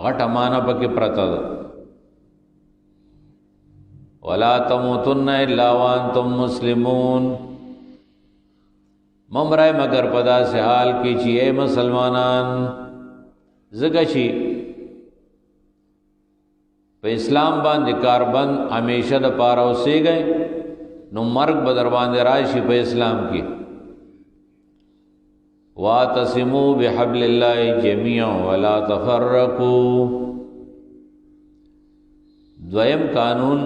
غٹ امانہ پکی پرتا دا. ولا تموتن الا وانتم مسلمون. ممرائے مگر پدا سے حال کی چی اے مسلمانان. زگشی پہ اسلام باندې کاربند ہمیشہ دا پارا اسے گئے نو مرگ بدر باندې راشی پہ اسلام کی. واعتصموا بحبل اللہ جميعا ولا تفرقوا. دویم قانون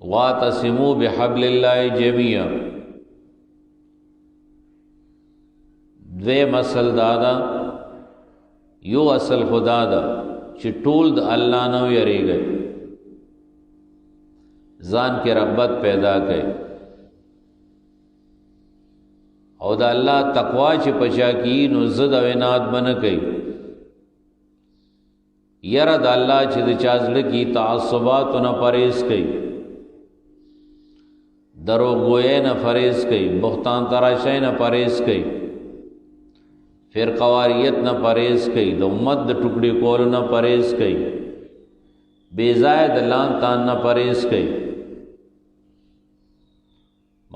واعتصموا بحبل اللہ جميعا. دویم اصل دادا یو اصل خدا دا چې ټول د الله نه یریږي، ځان کې رغبت پیدا کړي او د الله تقوا چې پچا کی نو زد او عناد بن کړي. یره د الله چې د چازړه کی تعصبات نه پرهیز کړي، دروغ گوی نه پرهیز کړي، بهتان تراشی نه پرهیز کړي، فرقواریت نه پرهیز کړي، د امت د ټوکړي کول نه پرهیز کړي، بے ځای د لان تان نه پرهیز کړي.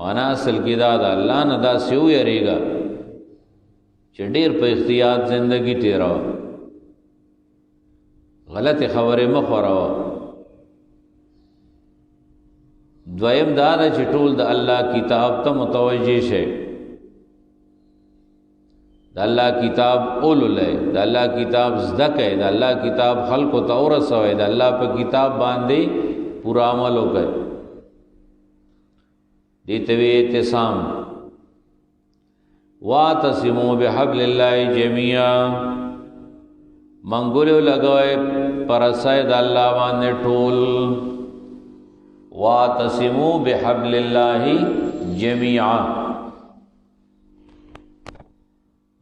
معنا اصل کې دا د الله نه دا سیو یریږي چې ډیر په احتیاط زندگی تیراو، غلط خبره مخوراو. دویم دا ده چې ټول د الله کتاب ته متوجه شي، د الله کتاب اولولای، د الله کتاب زده کوي، د الله کتاب خلق ته ورسوي، د الله په کتاب باندې پورا عمل وکړي. دیته وی اعتصام. واعتصموا بحبل الله جميعا. منګولو لګوي پر سید الله باندې ټول. واعتصموا بحبل الله جميعا.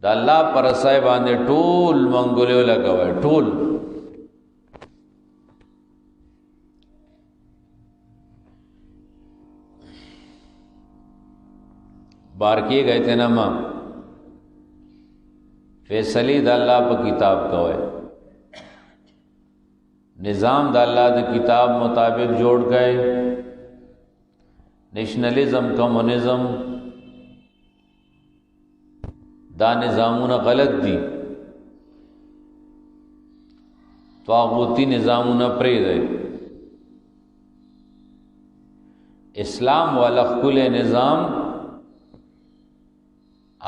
د الله پر سای باندې ټول منګولو لګوي ټول. بار کیے گئے تھے نا ماں فیصلی دا اللہ پا کتاب کوئے، نظام دا اللہ دا کتاب مطابق جوڑ گئے. نیشنلزم، کمونزم دا نظامون غلط دی، طاغوتی نظامون پرې دی. اسلام والا خپل نظام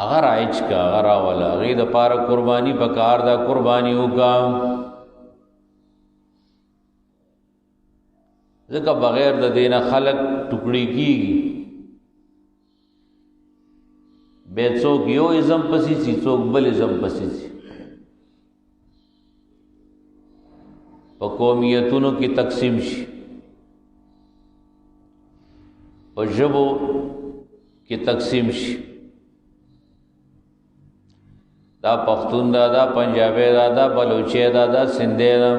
اگر عیچ کا اگر آولا غید پار قربانی پکار دا قربانی ہوگا ذکر بغیر دا دینا خلق ٹکڑی کی گی بے څوک یو ازم پسی سی څوک بل ازم پسی سی پا قومیتونو کی تقسیم شي پا ژبو کی تقسیم شي دا پختون دا دا پنجابی دا دا بلوچی دا دا سندھی دا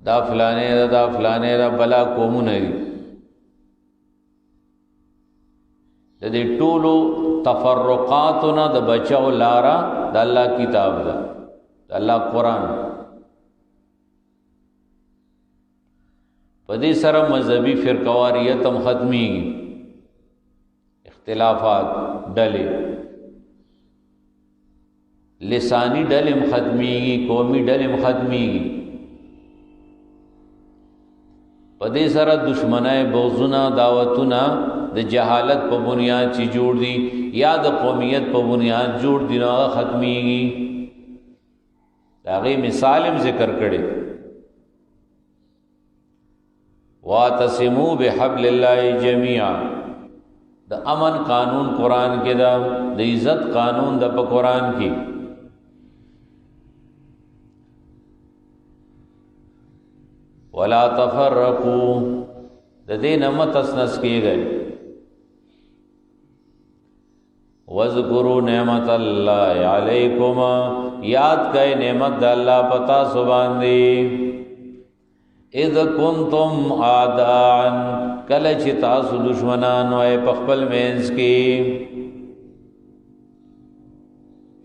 دا فلانے دا دا فلانے دا بلا قومونه دي د دې ټولو تفرقاتونه د بچاو لارا د الله کتاب دا د الله قرآن په دې سره مذهبي فرقواریت هم ختميږي اختلافات ډلې لسانی ډلې هم ختميږي قومي ډلې هم ختميږي په دې سره دشمنای بغضونه دعوتونه د جهالت په بنیاد چې جوړ دي یا د قومیت په بنیاد جوړ دي نو ختميږي دا غي مثال هم ذکر کړي واعتصموا بحبل الله جميعا د امن قانون قران کې دا د عزت قانون د په قران کې ولا تفرقوا د دین متسنس کېږي وذکروا نعمت الله علیکم یاد کئ نعمت د الله پتا سو باندې اذ کنتم اعداء کله چې تاسو دشمنان وای په خپل مینس کې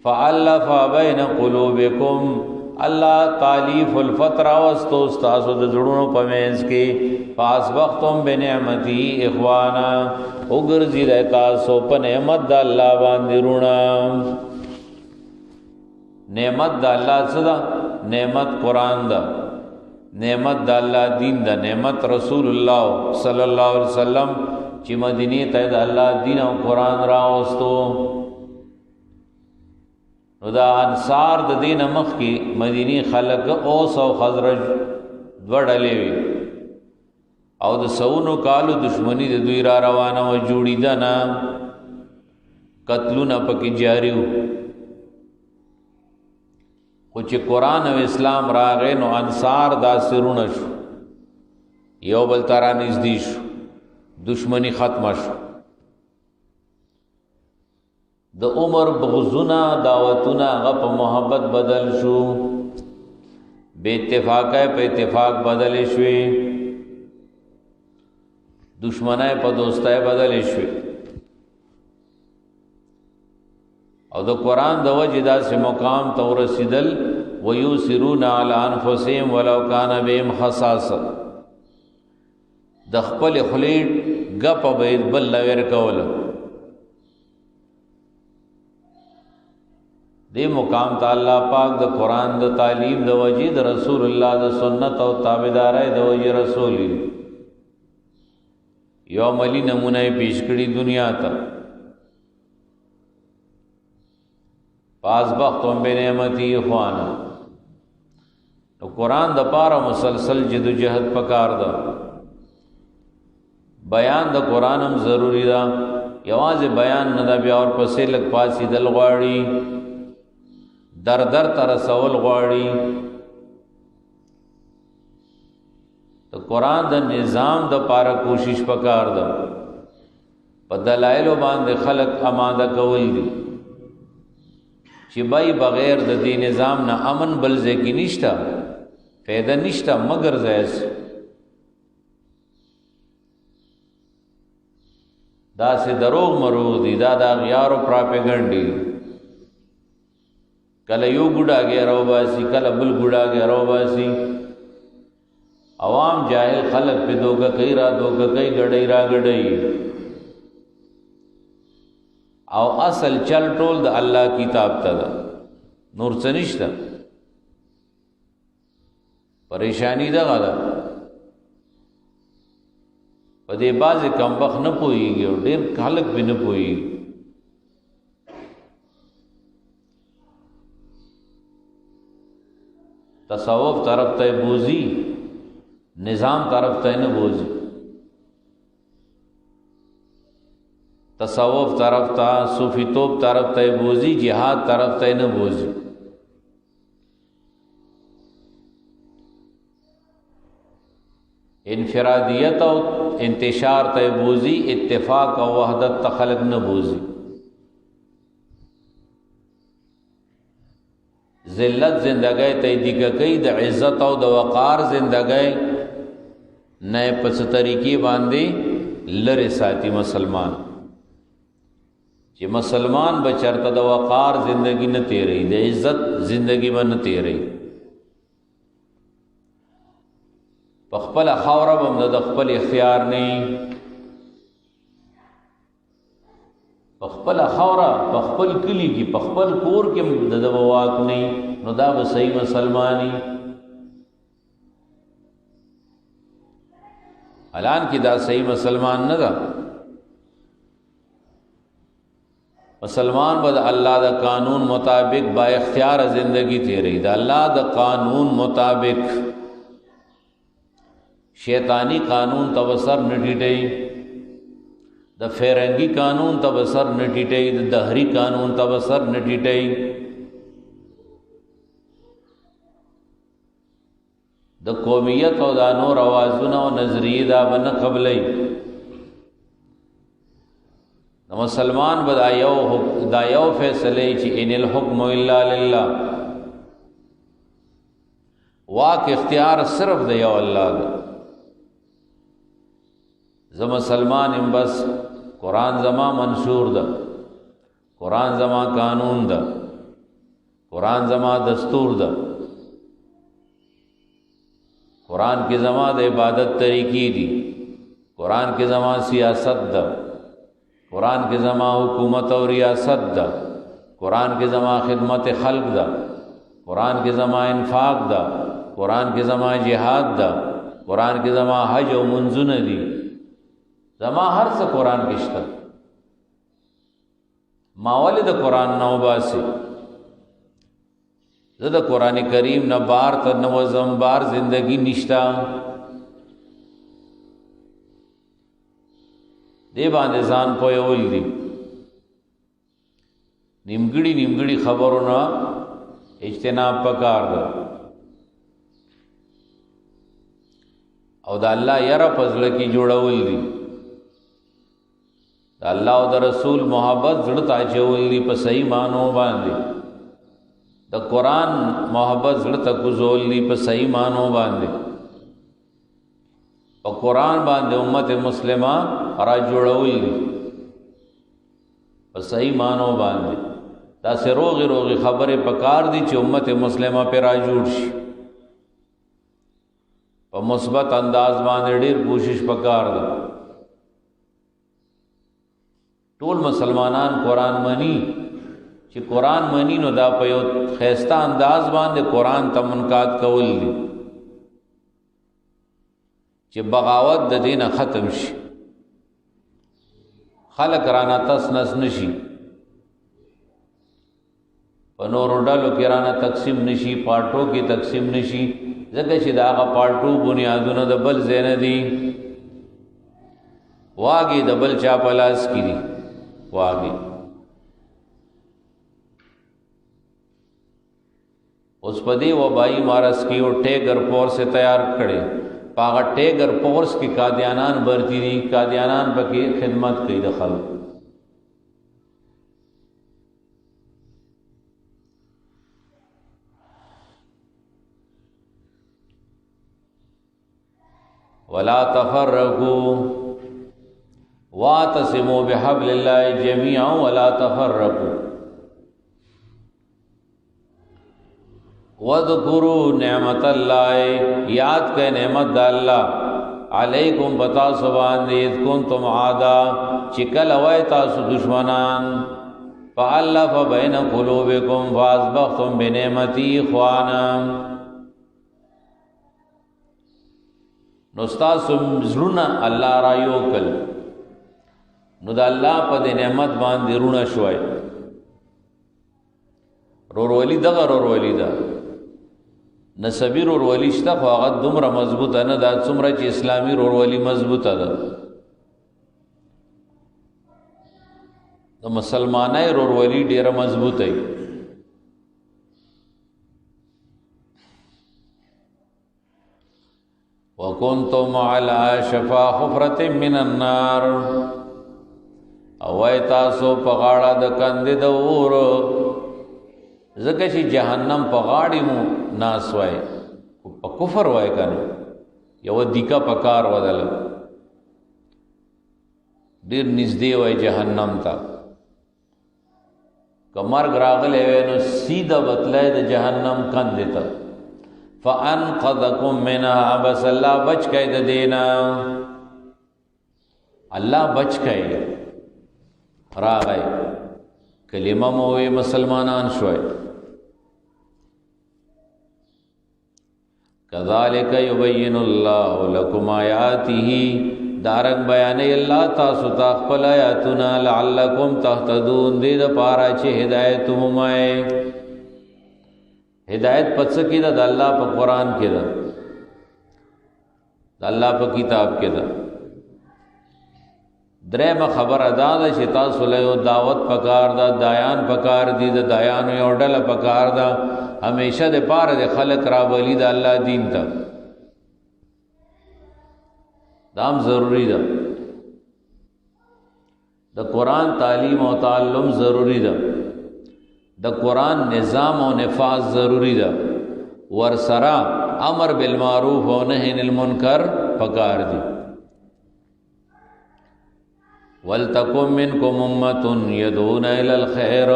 فالف بین قلوبکم الله تالیف الفتر واستو تاسو د جوړونو په مینس کې فاسبختم بنعمتي اخوانا وګرځي تاسو په نعمت د الله باندې رونه نعمت د الله صدا نعمت قران دا نعمت د الله دین دا نعمت رسول الله صلی الله علیه وسلم چې مدینه ته د الله دین او قران راوستو نو دا انصار د دین مخ کې مدینی خلق اوس او خزرج وړلې وي او د سونو کالو دشمنی د دوی را روانه و جوړی ده نه قتلونه پکې جاری وو خو چې قرآن او اسلام راغې نو انصار دا سرونه شو یو بل ترا نږدې شو دشمنی ختم شو د عمر بغضونه دعوتونه هغه په محبت بدل شو بے اتفاقه په اتفاق بدل شوي دشمنای په دوستای بدل شوي او د قران د وجه داسې مقام ته ورسېدل ويسرون علی انفسهم ولو کان بهم خصاصه د خپل خلیټ غپ به بل لور کول دې مقام ته الله پاک د قران د تعلیم د وجه د رسول الله د سنت او تابعداري د وجه رسول یو ملی نمونه پیش کړی دنیا ته پاس بختم بنعمتی اخوانا تو قرآن دا پارا مسلسل جد و جہد پکار دا بیان دا قرآن ہم ضروری دا یواز بیان ندا بیا اور پسے لگ پاسی دل غواړي در در ترسول غواړي تو قرآن دا نظام دا پارا کوشش پکار دا پا دلائلو باندې خلق اماده کول دی چې بای بغیر د دې نظام نه امن بل ځکه نشتا فایده نشتا مگر زیس دا سه دروغ مرو دي دا غیار او پراپګانډي کله یو ګډاګه راو باسي کله بل ګډاګه راو باسي عوام جاهل خلق په دوګه کوي را دوګه کوي ګډي را ګډي او اصل چل ټول د الله کتاب ته ده نور څه نشته پریشانی ده غلا په دې بعضې کمبخت نه پوهېږي او ډېر خلک پې نه پوهېږي. تصوف طرف ته بوزي، نظام طرف ته نه بوزي. تصوف طرف ته، صوفی توب طرف ته بوزي، جهاد طرف ته نه بوزي. انفرادیت او انتشار ته بوزي، اتفاق او وحدت ته خلق نه بوزي. ذلت زندگی ته دیګه کوي، د عزت او د وقار زندگی نه پس طریقې باندې لره ساتي مسلمان. چې مسلمان بچرته د وقار زندگی نه تیری، د عزت زندگی به نه تیری. په خپل خاوره به د خپل اختیار نه، په خپل خاوره، په خپل کلی کې، په خپل کور کې د واک نه، نو دا به صحیح مسلمانی. الان کې دا صحیح مسلمان نه ده. مسلمان به د الله د قانون مطابق با اختیار زندگی تیری، د الله د قانون مطابق. شیطانی قانون توسر نټیټي، د فرنګي قانون توسر نټیټي، د دهری قانون توسر نټیټي. د قومیت او د نور اوازونه او نظریه دا بنه قبلې. د مسلمان دا یو فیصله چې ان الحكم الا لله، واک اختیار صرف د یو الله ده. زه مسلمان ام، بس قرآن زما منشور ده، قرآن زما قانون ده، قرآن زما دستور ده، قرآن کې زما د عبادت طریقې دي، قرآن کې زما سیاست ده، قرآن کې زما حکومت او ریاست ده، قرآن کې زما خدمت خلق ده، قرآن کې زما انفاق ده، قرآن کې زما جهاد ده، قرآن کې زما حج او منځونه دي. زما هر څه قرآن کې شته. ما ولې د قرآن نه وباسي؟ زه د قرآن کریم نه بار تر نه وزم، بار زندگی نشتا. دې باندې ځان پوهول دي. نیمګړي نیمګړي خبرونه اجتناب پکار ده، او د الله یره پزړه کې جوړول دي. د الله او د رسول محبت زړه ته اچول دي په صحیح معنو باندې. د قرآن محبت زړه ته کوزول دي په صحیح معنو باندې. په قرآن باندې امت مسلمه را جوړول دي په صحیح معنو باندې. دا سه روغي روغي خبره پکار دي چې امت مسلمه پر را جوړ شي. په مثبت انداز باندې ډیر کوشش پکار ده. ټول مسلمانان قرآن مني، چې قرآن مني نو دا په یو خیسته انداز باندې قرآن ته منقاد کول دي چې بغاوت د دینه ختم شي، خلق رانا تس نس نشي، په نورو ډلو کې رانا تقسیم نشي، پارټو کې تقسیم نشي، ځکه چې دا هغه پارټو بنیادونه د بل ځای نه دي، واګې د بل چا په لاس کې دي. واګې اوس په دې وبایي مارس کې او ټیګر فورس تیار کړي. پاغه ټیګر فورس کې قادیانان برتی دي، قادیانان پکې خدمت کوي د خلکو. ولا تفرقوا واعتصموا بحبل الله جميعا ولا تفرقوا وذکروا نعمت اللہ، یاد کہ نعمت اللہ علیکم بتا سبحان اذ کنتم عادا، چکل وای تاسو دشمنان، فالف بین قلوبکم فاصبحتم بنعمتی اخوانا. نو ستاسو زړونه الله را یو کړ نو د الله په دې نعمت باندې رونه شوي رورولي دغه رورولي ده نسبی رورولي شته خو هغه دومره مضبوطه نه ده څومره چې اسلامي رورولي مضبوطه ده د مسلمانای رورولي ډیره مضبوطه وي وَكُنْتُمْ عَلَى شَفَا حُفْرَةٍ مِّنَ النَّارِ او وای تاسو په غاړه د کندې د اور ځکه چې جهنم په غاړې مو ناس وای په کفر وای کنه یو دیکا پکار ودل ډیر نږدې وای جهنم ته کمر راغله نو سیده بتلای د جهنم کندې ته فانقذکم منها بس الله بچ کای د دینا الله بچ کای راغی کلمه موی مسلمانان شوي کذالک یبین الله لكم آیاته دارک بیان الله تاسو ته خپل آیاتنا لعلکم تهتدون دې د پاره چې هدایت مومای ہدایت پس کی دا اللہ پا قرآن کے دا اللہ پا کتاب کے دا درہم خبر ادا دا شتا سلیو دعوت پکار دا دایان پکار دی دا دایانو یو ڈل پکار دا ہمیشہ دے پار دے خلق رابلی دا اللہ دین تا دام ضروری دا دا قرآن تعلیم و تعلم ضروری دا د قرآن نظام او نفاذ ضروری ده ورسرا امر بالمعروف او نهی عن المنکر پکار دي ولتکم منکم امه يدعون الى الخير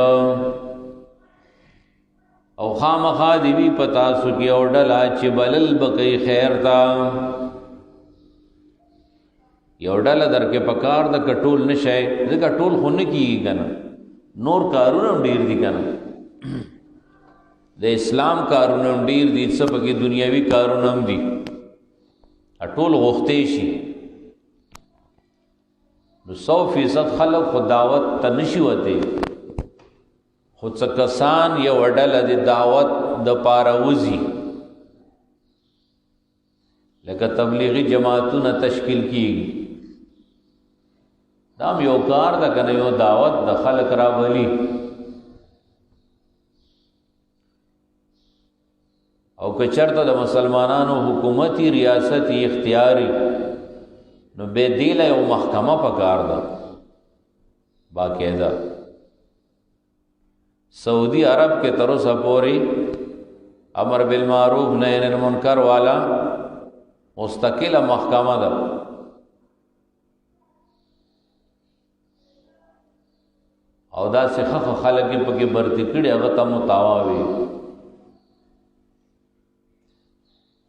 او خامخا دی وی پتا سو کی او ډلا چې بلل بقي خیر تا یو ډلا درکې پکار د کټول نشي ځکه ټول خون کیږي کنه نور کارونه ډیر دي کنه د اسلام کارونه ډیر دي څه پکې دنیوي کارونه هم دي ټول غوښتې شي نو 100% خلک خو دعوت ته نشي وته خو څه کسان یو ډله د دعوت د پاره وځي لکه تبلیغي جماعتونه تشکیل کیږي دام یو کار دا کنه یو دعوت د خلق را بلی او که چرته د مسلمانانو حکومتي ریاستی اختیاري نو به دیله یو محکمه پکار ده باقاعده سعودی عرب کے طرف پوری امر بالمعروف نهی عن المنکر والا مستقل محکمه ده او دا څخه خلک په کې برتی کړي هغه ته متاواوي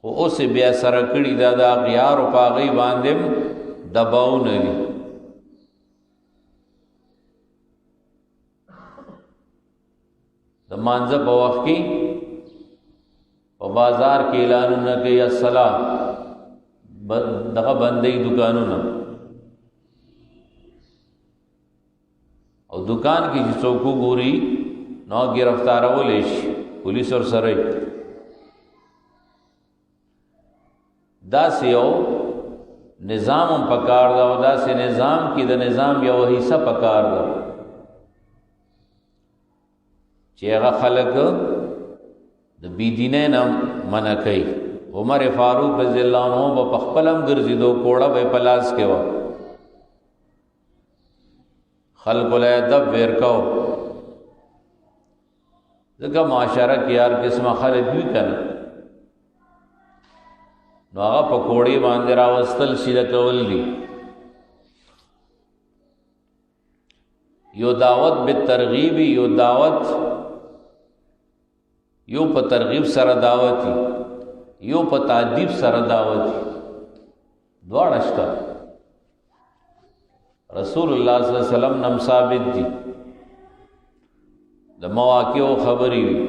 او اوس بیا سره کړي دا د غیار او پاغي باندې دباو نه دي د مانځه په وخت کې په بازار کې اعلانونه کوي الصلاه دغه بندي دکانونه او دکان کی چې څوک ګوري نو گرفتارولې شي پولیس ور سره دا سیو نظام پکار دا او دا سه نظام کی د نظام یو حصہ پکار دا چې هغه خلک د بيدینه نام منع کوي عمر فاروق رضی الله عنه په خپلم ګرځیدو کوړه به پلاس کې و خلق له ادب ورکاو ځکه معاشره کې یار قسمه خلک وی کنه نو هغه پکوړې باندې راوستل شي کول دي یو دعوت به ترغیب یو دعوت یو په ترغیب سره دعوتي یو په تعذيب سره دعوتي دواړه شته رسول الله صلی الله علیه وسلم نم ثابت دي د مواقع خبري وي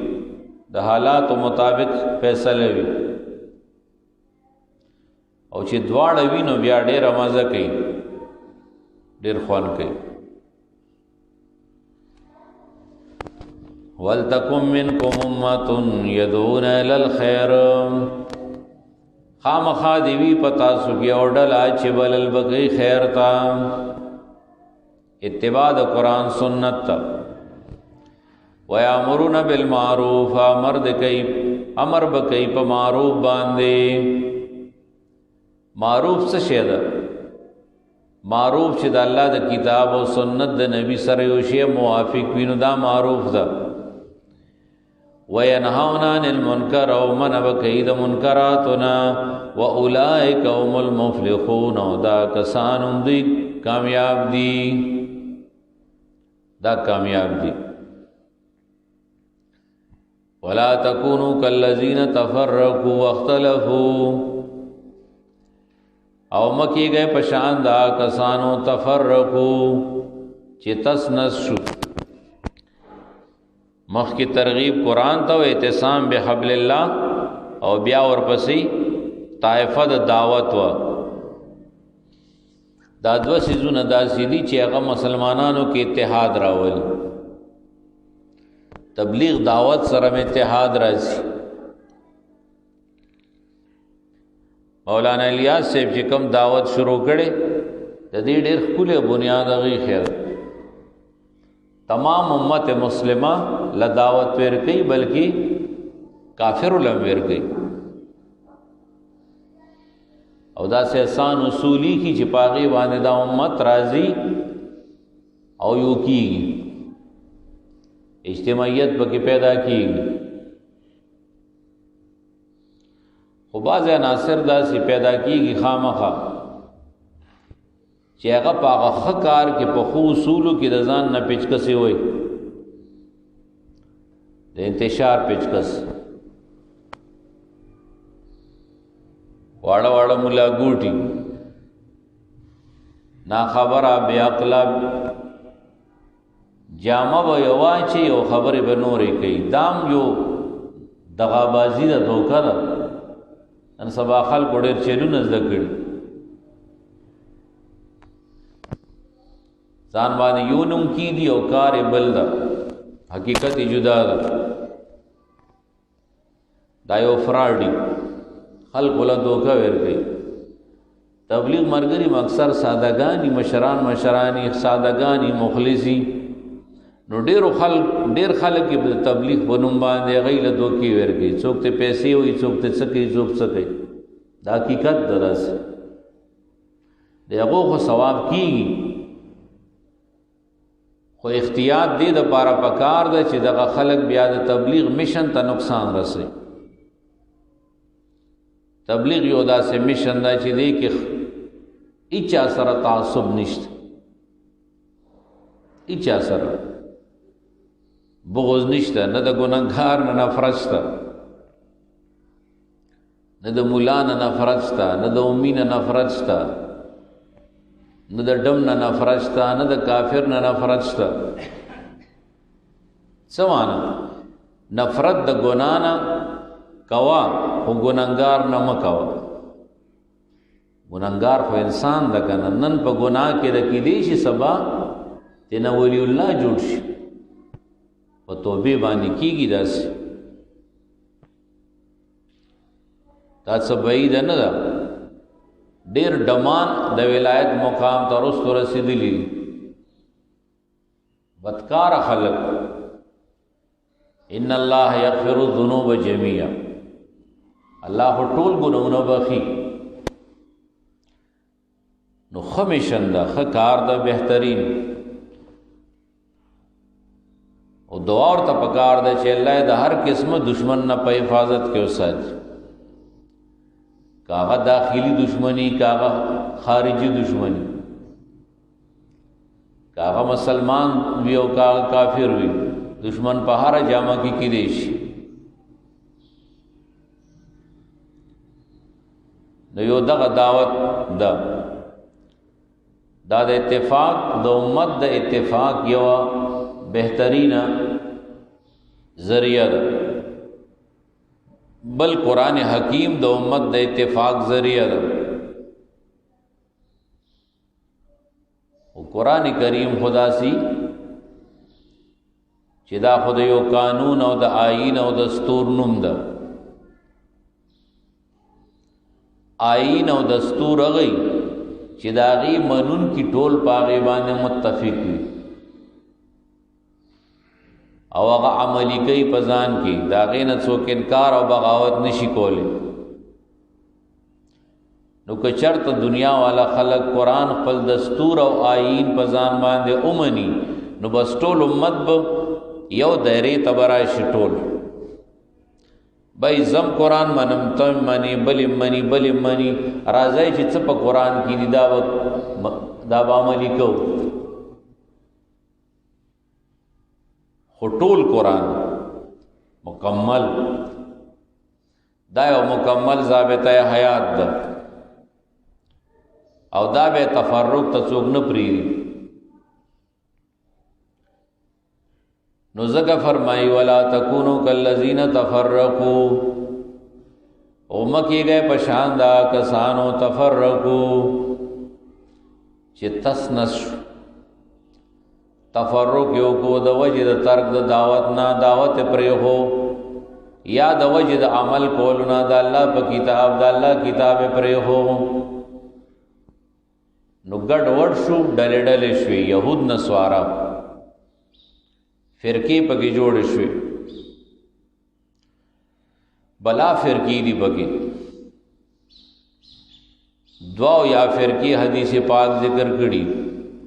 د حالات مطابق فیصله وي او چې دواړه وي نو بیا ډېره مزه کوي، ډېر خوند کوي. وَلْتَكُنْ مِنْكُمْ أُمَّةٌ يَدْعُونَ إِلَى الْخَيْرِ، خامخا دی وی پتا سو کې او ډله چې بلل بګي خیر تا، اتباع د قرآن سنت تا. وَيَأْمُرُونَ بِالْمَعْرُوفِ، امر بکئی په معروف باندې. معروف څه شی ده؟ معروف چې د الله د کتاب او سنت د نبی سره یو شی موافق وي نو دا معروف ده. وَيَنْهَوْنَ عَنِ الْمُنْكَرِ، او منع بکئی د منکراتنا. وَأُولَئِكَ هُمُ الْمُفْلِحُونَ، او دا کسان هم دوی کامیاب دي، دا کامیاب دي. وَلَا تَكُونُوا كَالَّذِينَ تَفَرَّقُوا وَاخْتَلَفُوا، او مکی گئے پشان دا کسانو تفرقوا چی تس نس شو. مخ کی ترغیب قرآن تا و اعتصام بحبل اللہ، او بیا ورپسی طائفہ دا دعوت و دا دو سیزون دا سیدی چی اغا مسلمانانو کی اتحاد راول. تبلیغ دعوت سره میں اتحاد راځي. مولانا الیاس صاحب چې کوم دعوت شروع کړي د دې ډېر ښکلی بنیاد هغې خیر تمام امت مسلمه له دعوت ور کوي، بلکې کافرو له ور کوي. او داسې احسان اصولی کی چې په هغې باندې دا امت راځي او یو کیږي، اجتماعیت پکې پیدا کیږي. خو بعض عناصر داسې پیدا کیږي خامخا چې هغه په هغه ښه کار کې په ښو اصولو کې د ځان نه پیچکسې وي، د انتشار پیچکس. واړه واړه ملا ګوټي ناخبره بې عقله جامه به یوای چې یو خبرې به نورې کوي. دام یو دغابازي ده، دوکه ده. نن سبا خلکو ډېر چیلونه زده کړي، ځان باندې یو نوم کیږي او کار یې بل ده، حقیقت یې جدا ده. دا یو فراډ دي، خلکو له دوکه ورکوي. تبلیغ مرګري اکثر سادهګاني مشرانی سادهګاني مخلصي، نو ډېر خلک د تبلیغ په نوم باندې هغې له دوکې ورکوي. څوک ته پیسې وایي، څوک ته څه کوي، څوک څه کوي. دا حقیقت ده. داسې د هغو خو ثواب کېږي، خو احتیاط دې دپاره پکار ده چې دغه خلک بیا د تبلیغ مشن ته نقصان رسوي. تبلیغ یو داسې مشن ده چې دې کې هیچا سره تعصب نشته، هیچا سره بغض نشته، نه د ګناهګار نه نفرت شته، نه د مولا نه نفرت شته، نه د امي نه نفرت شته، نه د ډم نه نفرت شته، نه د کافر نه نفرت شته. څه معنا؟ نفرت د ګناه نه کوا، خو ګناهګار نه مه کوه. ګناهګار خو انسان ده که نه، نن په ګناه کې د کیدی شي سبا تینا ولی الله جوړ شي، په توبې باندې کېږي. داسې دا څه بعید نه ده. ډېر ډمان د ولایت مقام ته وروسته رسېدلي بدکاره خلک. ان الله یغفر الذنوب جميعا، الله خو ټول ګناهونه بخي. نو ښه مشن ده، ښه کار ده، بهترین. او دعا ورته پکار ده چې الله د هر قسمه دشمن نه په حفاظت کې وساتي، کاغه داخلي دشمنی، کاغه خارجي دشمنی، کاغه مسلمان وی او کاغه کافر وی، دشمن په هر جامه کې کېدی شي. نو یو دغه دعوت ده، دا د اتفاق د امت د اتفاق یو بہترینہ ذریعہ ده. بل قرآن حکیم د امت د اتفاق ذریعہ ده. قرآن کریم خدا سی چې دا خود یو قانون او د آئین او دستور نوم ده. آئین او دستور هغه چې دا غي منون کی ټول پاغه باندې متفق وي او هغه عملی کوي پزان کی دا غي نه څوک انکار او بغاوت نشي کوله. نو که چرته دنیا والا خلق قرآن خپل دستور او آئین پزان باندې اومني نو بس ټول امت به یو دایره تبرای شټول بای زم قرآن منم تم منی بل منی راځي چې څه په قرآن کې دی دا به عملی کو. خو ټول قرآن مکمل دا یو مکمل ضابطه حیات ده او دا به تفرق ته څوک نه پریږدي. نو ځکه فرمایي ولا تکونو کالذین تفرقوا او مکی گئے پشان دا کسانو تفرقوا چې تسنس تفرق یو کو د وجه د ترک د دعوت نه دعوت پرې هو یا د وجه د عمل کول نه د الله په کتاب د الله کتاب پرې هو. نو ګډ وډ شو ډلې ډلې شوې يهود نسوارا فرقې پکې جوړ شوې بلا فرقې دی پکې دوا یا فرقې حدیث پاک ذکر کړي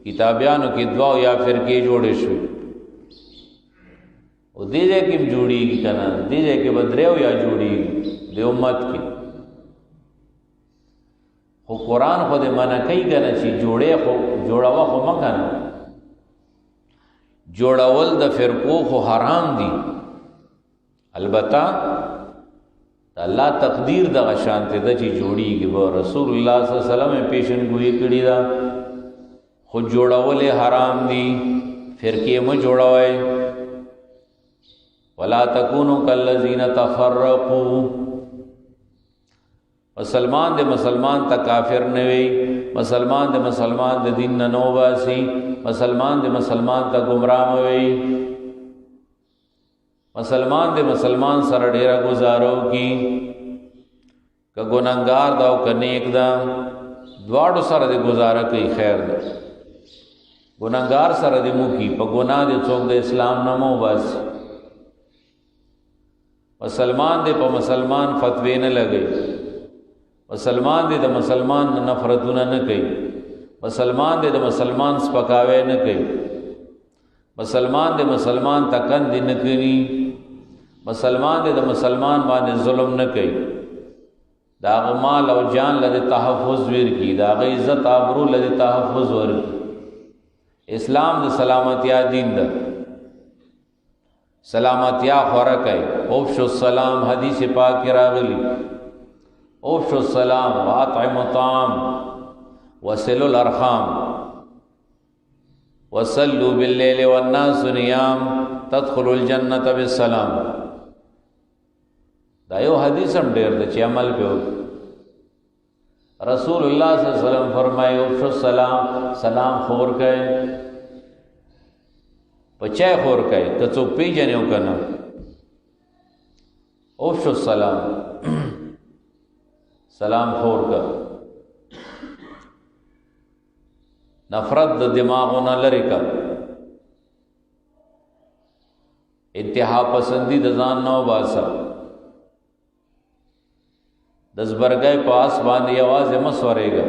کتابیانو کې دوا یا فرقې جوړ شوې او دې ځای کې جوړيږي کنه دې ځای کې بدریو یا جوړيږي د امت کې. خو قرآن خو دې منع کوي کنه چې جوړه خو جوړاوه خو مکنه جوړول د فرقو خو حرام دي. البته الله تقدیر د غشانته د چې جوړیږي و رسول الله صلی الله علیه وسلم پیشن ګوئی کړی دا خو جوړول حرام دي. فرقې مو جوړوي ولا تکونو کالذین تفرقوا. مسلمان دے مسلمان تا کافر نوی مسلمان دے مسلمان دے دین ننو باسی مسلمان دے مسلمان تا گمراہ موی مسلمان دے مسلمان سر ډیرا گزارو کی که گناہگار دا او که نیک دا دواړو سره دے گزارا کی خیر دا. گناہگار سره دے مو کی پا گناہ دے څوک دے اسلام نمو باسی مسلمان دے پا مسلمان فتوی نہ لگئی مسلمان دے د مسلمان نفرتونه نه کوي مسلمان دے د مسلمان سپکاوی نه کوي مسلمان دے مسلمان تکند نه کوي مسلمان دے د مسلمان باندې ظلم نه کوي دا مال او جان له تحفظ ور کی دا غ عزت ابرو له تحفظ ور کی. اسلام د سلامتیا دین ده سلامتیا خوره کوي اوفشو السلام حدیث پاک کې راغلی اوفشوا السلام واطعموا الطعام وصلوا الارحام وصلوا بالليل والناس نيام تدخلوا الجنة بالسلام. دا یو حدیث هم ډیر د چې عمل په رسول الله صلی الله علیه وسلم فرمایي اوفشوا السلام سلام خور کئ پچای خور کئ که څوک پیژنې وکنه اوفشوا السلام سلام خور کا نفرت د دماغونه لری کا انتها پسندی د ځان نو باسا دزبرګای پاس باندې आवाज مسورېګا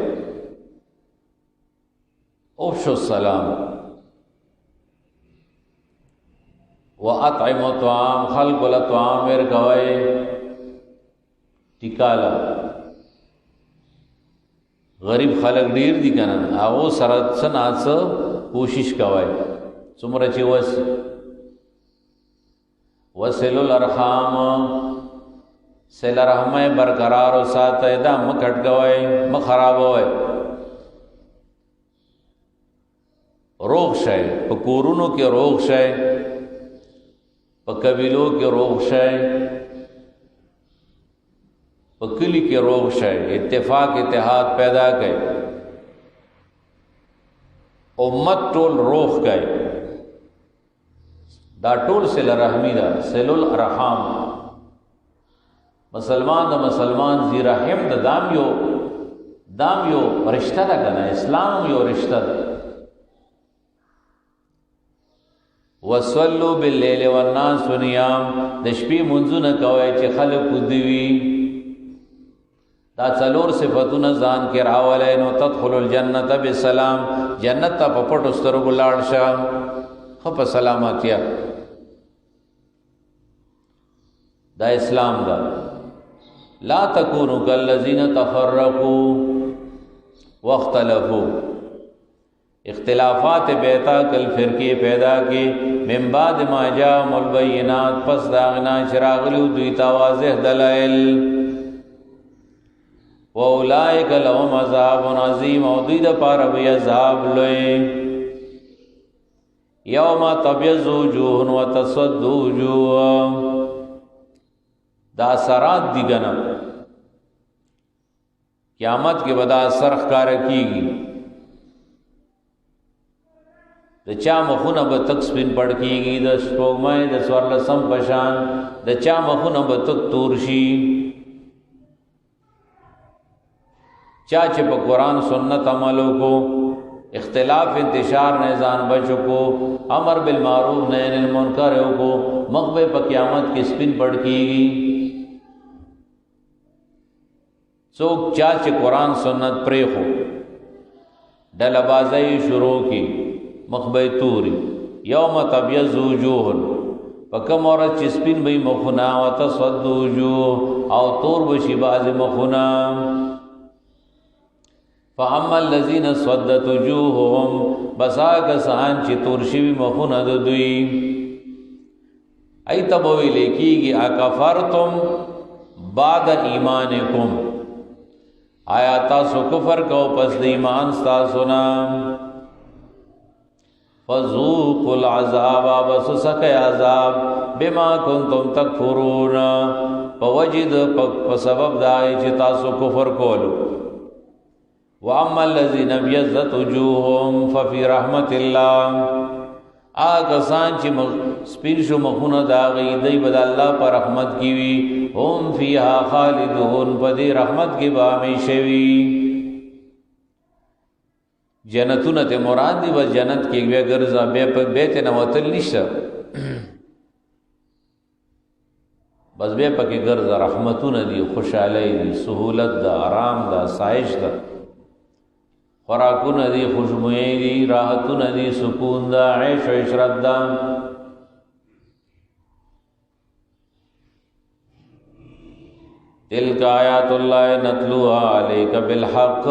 اوفشوا السلام واطعموا الطعام خلق الطعام ورکوي ټیکالا غریب خلق ډیر دي کنه هغه سره سناڅ کوشش کوي څومره چې وصلوا الارحام سل رحمه برقرار او ساته دا مکټ کوي مخراب وي روغ شي په کورونو کې روغ شي په قبيلو کې روغ شي پکلی کے روغ شای اتفاق اتحاد پیدا کئ امت ټول روح گئے دا ټول سل رحمی دا سل الارحام مسلمان دا مسلمان زی رحم دا دام یو رشتہ دا کنا اسلام یو رشتہ دا وصلو باللیل والناس نیام د شپې منځونه کوي چې خلق دوی دا څلور صفاتونه ځان کې راولای نو تدخل الجنه بسلام جنت ته په پټو سترګو لاړ شه خو په سلامتیا دا اسلام دا لا تکونوا کالذین تفرقوا واختلفوا اختلافات بیتا کل فرقی پیدا کی من بعد ما جاءهم البینات پس داغنا چراغلیو دویتا واضح دلائل وَأُولَئِكَ لَهُمْ عَذَابٌ عَظِيمٌ او دوی دا پارا بی عذاب لوئے یوم تبیض وجوه وتسود وجوه دا اثرات دیگنا قیامت کے بدا سرخ کار کی گی د چا مخونه به تک سپین پړ کیږي د سپوږمۍ د سورلسم پشان د چا مخونه به تک تور شي چا چې په قرآن سنت عملو کو اختلاف انتشار نے ځان بچو کو امر بالمعروف نهی عن المنکر کو مغبه په قیامت کې سپین پړ کیږي څوک چا چې قرآن سنت پرې خو ډلبازۍ شروع کی مخبی توری یوم تبیض وجوه پکم عورت چې سپین بی مخنا و تسود وجوه او تور بشی باز مخنا فاما الذین سودت وجوههم بسا کسان چې تور شوی مخنا د دوی ای تبوی لیکيږي اکفرتم بعد ایمانکم آیا تاسو کفر کو پس د ایمان تاسو نه فذوقوا العذاب بس سکه عذاب بما کنتم تکفرون فوجد په سبب دای چې تاسو کفر کولو واما الذين ابيضت وجوههم ففي رحمت الله آګه سان چې سپین شو مخونه دا غي دی بد الله پر رحمت کی وی هم فيها خالدون په دې رحمت کې به همیشه وي جنتونه ته مراد دی و جنت کې وی ګرځا به په بیت نه وتل نشه بس به پکې ګرځا رحمتونه دی خوشاله دی سہولت دا آرام دا سایش دا خوراکونه دی خوشبوئی دی راحتونه دی سکون دا عیش و عشرت دا تلک آیات اللہ نتلوها علیک بالحق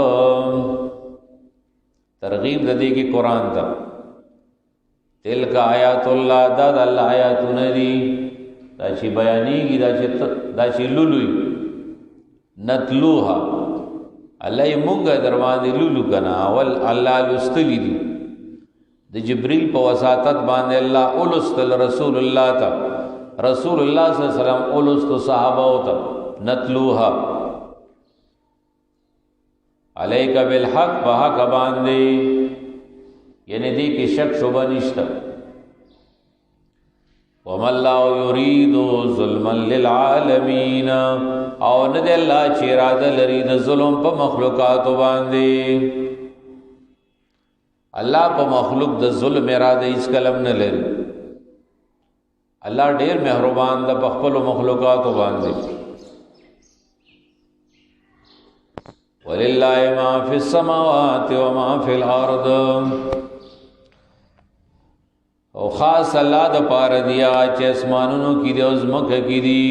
ترغیب دے کی قرآن تا تلک آیات اللہ دا اللہ آیاتون دی دا چی بیانی کی دا چی لولوی نتلوها اللہ مونگا درمان دی لولو کنا اول اللہ لستلی دی دی جبریل پا وساطت باندے اللہ اولستل رسول اللہ تا رسول اللہ صلی اللہ علیہ وسلم اولست صحابہ تا نتلوها علیک بالحق بحق باندے یعنی دی کی شک شبہ نشتا وَمَا اللَّهُ يُرِيدُ ظُلْمًا لِلْعَالَمِينَ او ندی اللہ چیراد لرید ظلم پا مخلوقاتو باندے اللہ پا مخلوق دا ظلم ارادہ اس کلم نلر اللہ ډیر مہربان دا پا خپل مخلوقاتو باندے وَلِلَّهِ مَا فِي السَّمَاوَاتِ وَمَا فِي الْأَرْضِ او خاص اللہ دا پار دیا چه اسمانونو کی دی ازمک کی دی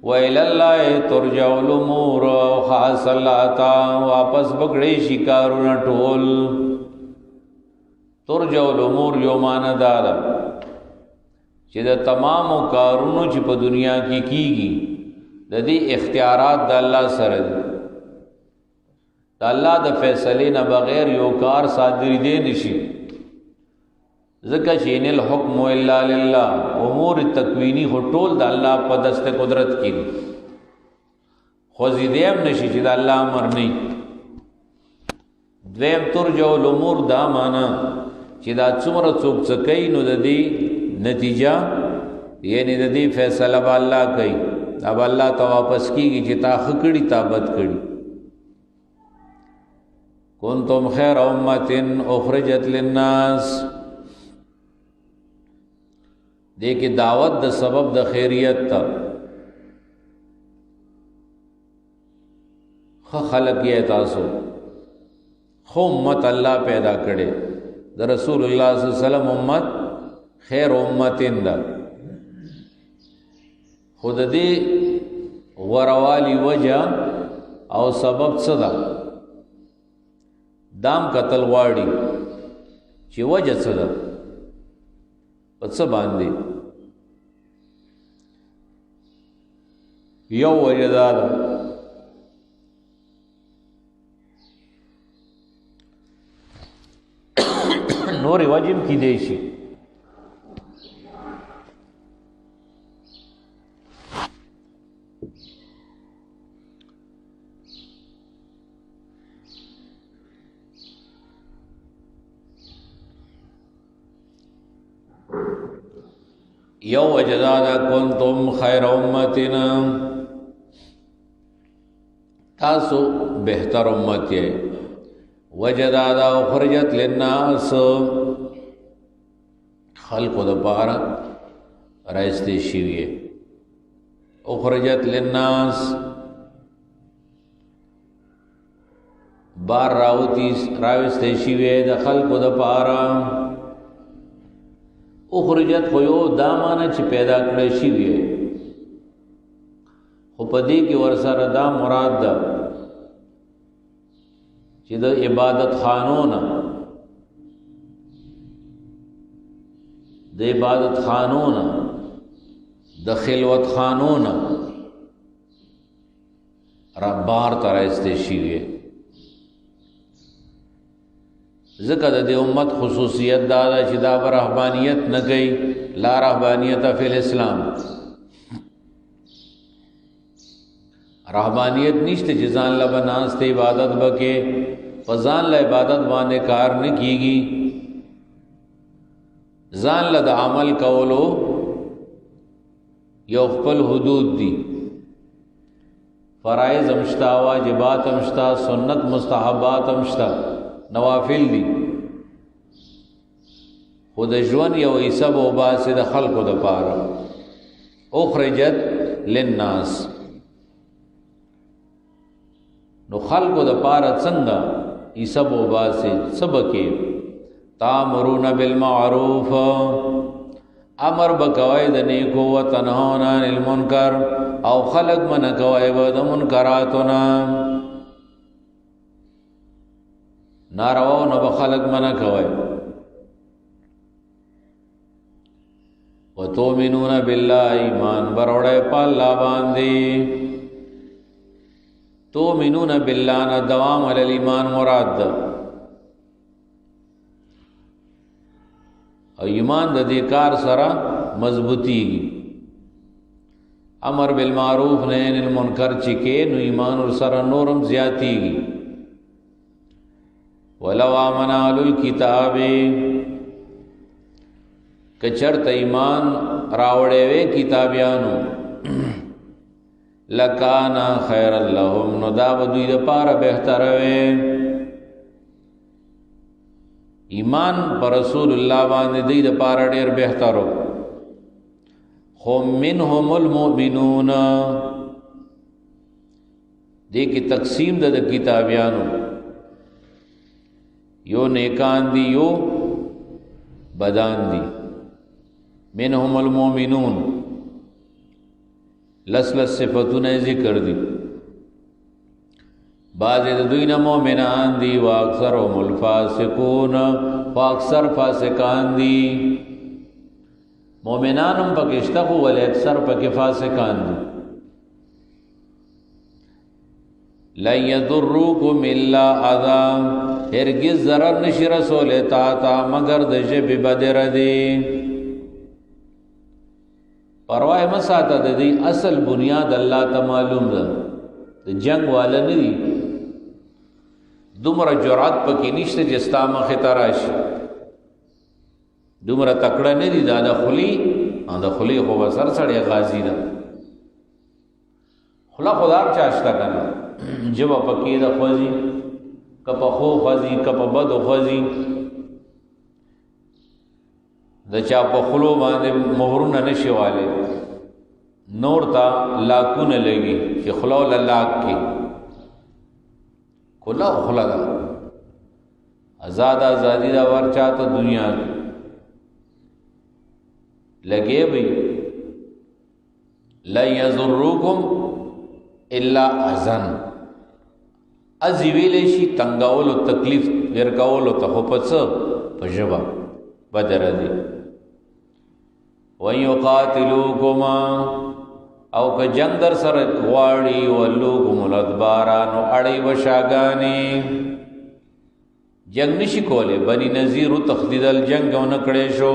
وَإِلَى اللَّهِ تُرْجَعُ الْأُمُورُ او خاص اللہ تا واپس بگڑی شکارون ٹول ترجع الامور یو مانا دادا چې د تمامو کارونو چې په دنیا کې کیږي د دې اختیارات د الله سره دي د الله د فیصلې نه بغیر یو کار صادر دی نشي ځکه چې ان الحكم الا لله امور تکوینی هټول د الله په دست قدرت کې دي خو زیدیم نشي چې د الله امر نه دویم ترجع الامور دا معنا چې دا څومره څوک څه کوي نو د دې نتیجه یعنی د دې فیصله به الله کوي، اب الله ته واپس کیږي چې تا ښه کړي تا بد کړي. کنتم خیر امة اخرجت للناس، دې کې دعوت د سبب د خیریت ته خلق یې تاسو خو امت الله پیدا کړي د رسول الله صلی الله علیه وسلم امت خیر امتین ده. خود دې غوروالی وجه او سبب څه ده دام قتل غواړي چې وجه څه ده په څه باندې یو وجه ده نور واجب کی دی شي. یو وجدادا کنتم خیر امتنا، تاسو بہتر امت ہے. وجدادا اخرجت للناس، خلق د پاره راځته شي. اخرجت للناس بار راوسته شي د خلق د پاره. اخرجت خو یو دا معنی چې پیدا کړی شي وي، خو په دې کې ورسره دا مراد ده چې د عبادت خانونه د خلوت خانونه ربار ترایسته شي وي. ذکر د امت خصوصیت دا چې دا رهبانیت نه کوي، لا رهبانیت فی الاسلام. رهبانیت نشته چې ځان له بناسته عبادت وکې، فزان له عبادت باندې کار نه کیږي. ځان له د عمل کولو یو خپل حدود دي، فرایض امشتا، واجبات امشتا، سنت مستحبات امشتا، نوافل دي. خود ژوند یو حساب او باسه د خلقو د پاره. اخرجت للناس، نو خلقو د پاره څنګه حساب او باسه سبکه تامرون بالمعروف، امر بکوي د نیکو و تنهون عن المنکر، او خلق من کوي د منکراتنا. نارواو نه به خلق منع کوي. وتؤمنون بالله، ایمان بروړی په الله باندې. تؤمنون بالله نه دوام علی الایمان مراد ده، او ایمان د دې کار سره مضبوطیږي. امر بالمعروف نهی عن المنکر چې کې نو ایمان ور سره نورم زیاتیږي. ولو آمن اهل الكتاب، کچرت ایمان راوړې وې کتابیانو، لکانا خیر لهم، نو دا به دوی لپاره بهتر وي. ایمان پر رسول الله باندې دوی لپاره ډېر بهتر و. خو منهم المؤمنون، دې کې تقسیم د کتابیانو، یو نیکان دی یو بدان دی. منهم المؤمنون لس صفتون ذکر دی. بعض د دوی نه مؤمنان دی، و اکثرهم الفاسقون، و اکثر فاسقان دی. مؤمنانم پکشته خو ول اکثر پک فاسقان دی. لا یضرکم الا اذى، هرگز ضرر نشی رسول تا مگر د ژبې بدر دی. پروا مه ساته د دې اصل بنیاد الله ته معلوم ده. د جنگ والا نه دي، دومره جرأت پکې نشته چې ستا مخې ته راشي، دومره تکړه نه دي. دا د خولي د خولي خو به سر سړی غازي ده، خوله خو د هر چا شته که نه، ژبه پکې ده خوځي، که په ښو خوځي که په بدو خوځي. د چا په خولو باندې مهرونه نشي والی، نور ته لاکونه لګي چې خوله وله لاک کې. خوله خوله ده، ازادي ده ور چاته دنیا لګې وي. لا یضرکم الا اذن، ازي ویلې شي تنګولو تکلیف ورکولو ته خو په څه په ژبه بدر دي. وَيُقَاتِلُوكُمْ او که جنگ در سر غواړي وَلُوكُمُ الْأَدْبَارَ نو اړي وشاګانې جنگ نشي کوله. بني نذیر تخدید الجنگ او نکړې شو،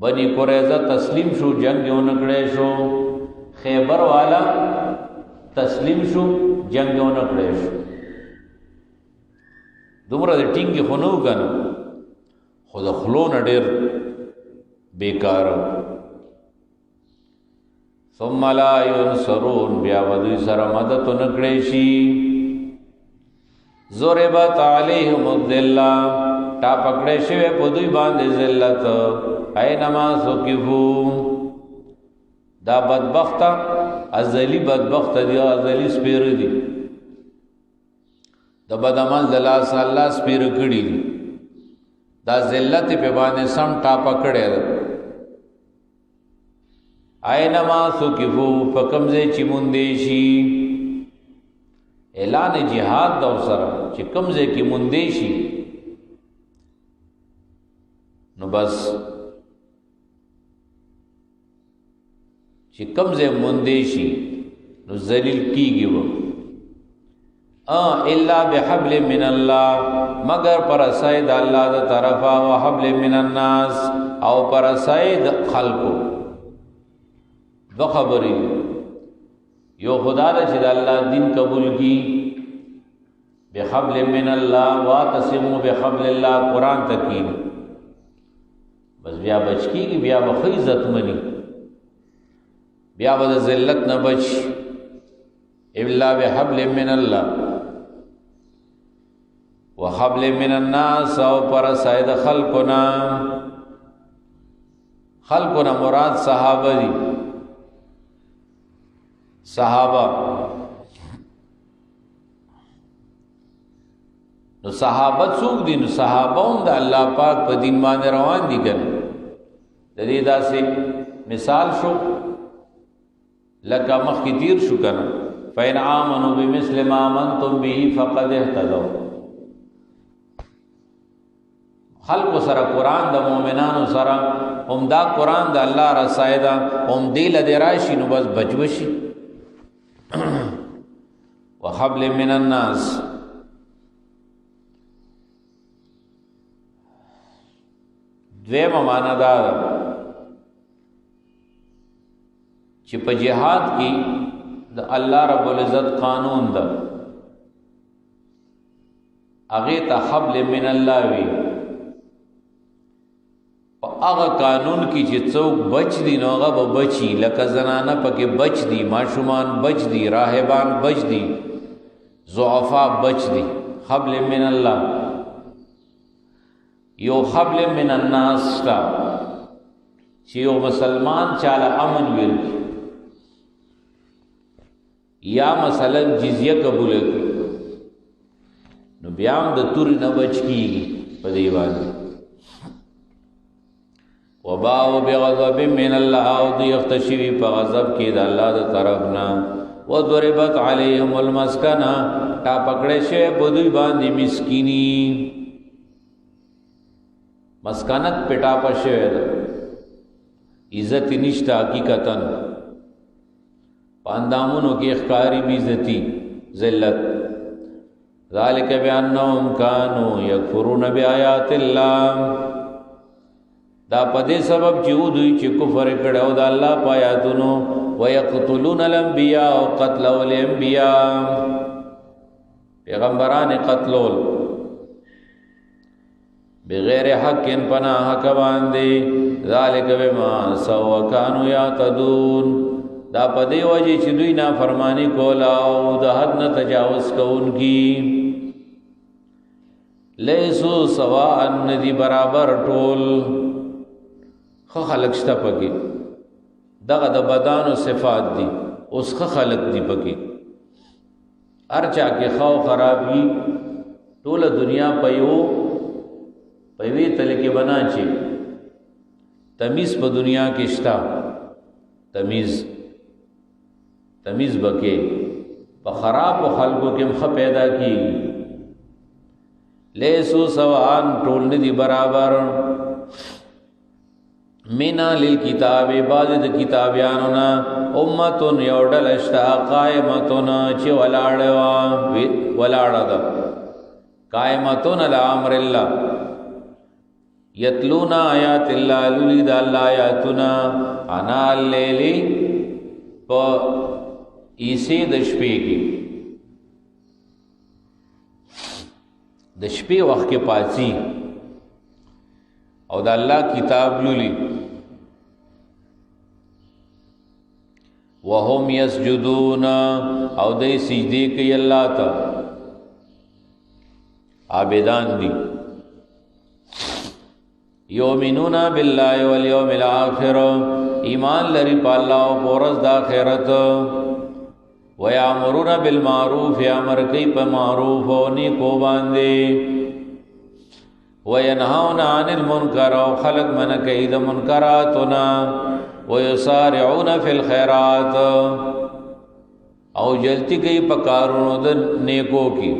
بني قریظه تسلیم شو جنگ او نکړې شو، خیبر والا تسلیم شو جنگ او نکړې شو. دومره د ټینګي خونو کنه خود خلون ډېر بیکار. ثم لا ينصرون، بیا ودوی سره مدد نکړې شي. ضربت علیهم الذلة، تا پکړې شوی په دوی باندې ذلت. اینما ثقفوا، دا بدبخت ازلی بدبخت دی، ازلی سپیر دی، د بدعمل دلاس الله سپیر کړي دي. دا ذلت په باندې سم ټاپه کړي ده. اینما ثقفو، فکم ځای چې مونږ دی شي اعلان جهاد دا سره چې کم ځای کې مونږ دی شي نو بس چې کم ځای مونږ دی شي نو ذلیل کیږي و. الا بحبل من الله، مگر پر سید الله د طرفا، او حبل من الناس، او پر سید خلقو. دو خبرې، یو خدا د چې د الله دین قبول کی، بحبل من الله، واعتصموا بحبل الله، قرآن تکین بس بیا بچ کیږي، بیا به ښه عزت مني، بیا به د ذلت نه بچ. الا بحبل من الله وحبل من الناس، او پر ساید خلقنا. خلقنا مراد صحابه دی، صحابه. نو صحابه څوک دي؟ نو صحابه هم د الله پاک په دین باندې روان دي کنه. د دې داسې مثال شو لکه مخکې تیر شو کنه، فإن آمنوا بمثل ما آمنتم به فقد اهتدوا. خلق سره قرآن د مؤمنانو سره هم دا قرآن د الله رسای دا هم دی لدی راشي نو بس بچوشي. وحبل من الناس، دویمه معنا دا چې په جهاد کې د الله رب العزت قانون ده، هغه ته حبل من الله وی. هغه قانون کی چې څوک بچ دي نو هغه به بچي، لکه زنانه پکې بچ دي، ماشومان بچ دي، راهبان بچ دي، ضعفا بچ دي. حبل من الله. یو حبل من الناس تا چې یو مسلمان چاله امن ورکړي یا مثلا جزیه قبول کړي نو بیا هم د تور نه بچ کیږي په دی باندې. وباو بغضب من الله، او دی اختشوی په غضب کې د الله د طرفنا. وضربت علیهم المسکنه، تا پکړې شوی په دوی باندې مسکینی، مسکنت پټا پښه ده، عزت نشته حقیقتا، پاندامونو کې اخکاری بی عزتی ذلت. ذالک بانهم کانوا یکفرون بآیات الله، دا پدې سبب چې دوی چې کفر کړو د الله پایاتونو. ويقتلون الانبیاء او قتل الانبیاء، پیغمبران قتلول بغیر حق پناہ حق باندې ذالک بما سوا كانوا يعتدون دا پدې وجه چې دوی نافرمانی کولا او د حد نه تجاوز کوونکی لیسو سواء ندی برابر ټول خو خلق شته پکې دغه د بدن او صفات دي اوس خو خلق دي پکې ارچا کې خو خرابي ټول دنیا په یو پوی تل کې بنا چې تمیز په دنیا کې شتا تمیز بکې په خراب خلقو کې مخ پیدا کی لیسو سوان ټول ندي برابر مینا للکتاب بعض د کتابیانونا امتون یوډل اشتا قائمتون چې ولاړه ده قائمتون الامر الله یتلونا آیات اللہ لولید اللہ آیاتنا انا اللیلی پا ایسی دشپی کی دشپی وقت کے پاسی او دا اللہ کتاب لولی وهم یسجدون او دی سجدی کی اللہ تا عابدان دی یومنون باللہ والیوم الاخر ایمان لری پا اللہ و پورز دا خیرت ویامرون بالمعروف یامر کئی پا معروف و نیکو باندے وینہون عن المنکر و خلق من کئی دا منکراتنا ویسارعون فی الخیرات او جلتی کئی پا کارونو دا نیکو کی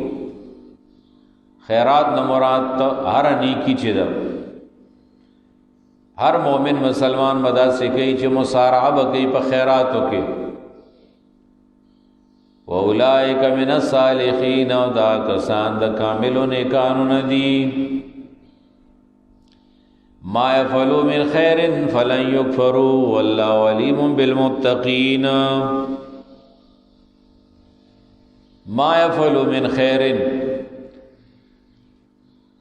خیرات نمرات ہر نیکی چی دا ہر مومن مسلمان مدا سے کئی چھ مسارعہ بکی پا خیراتو کے وَأُولَئِكَ مِنَ الصَّالِحِينَ و دا کسان دا کاملو نیکانو ندی ما يفعلوا من خیر فلن يكفروا واللہ علیم بالمتقین ما يفعلوا من خیر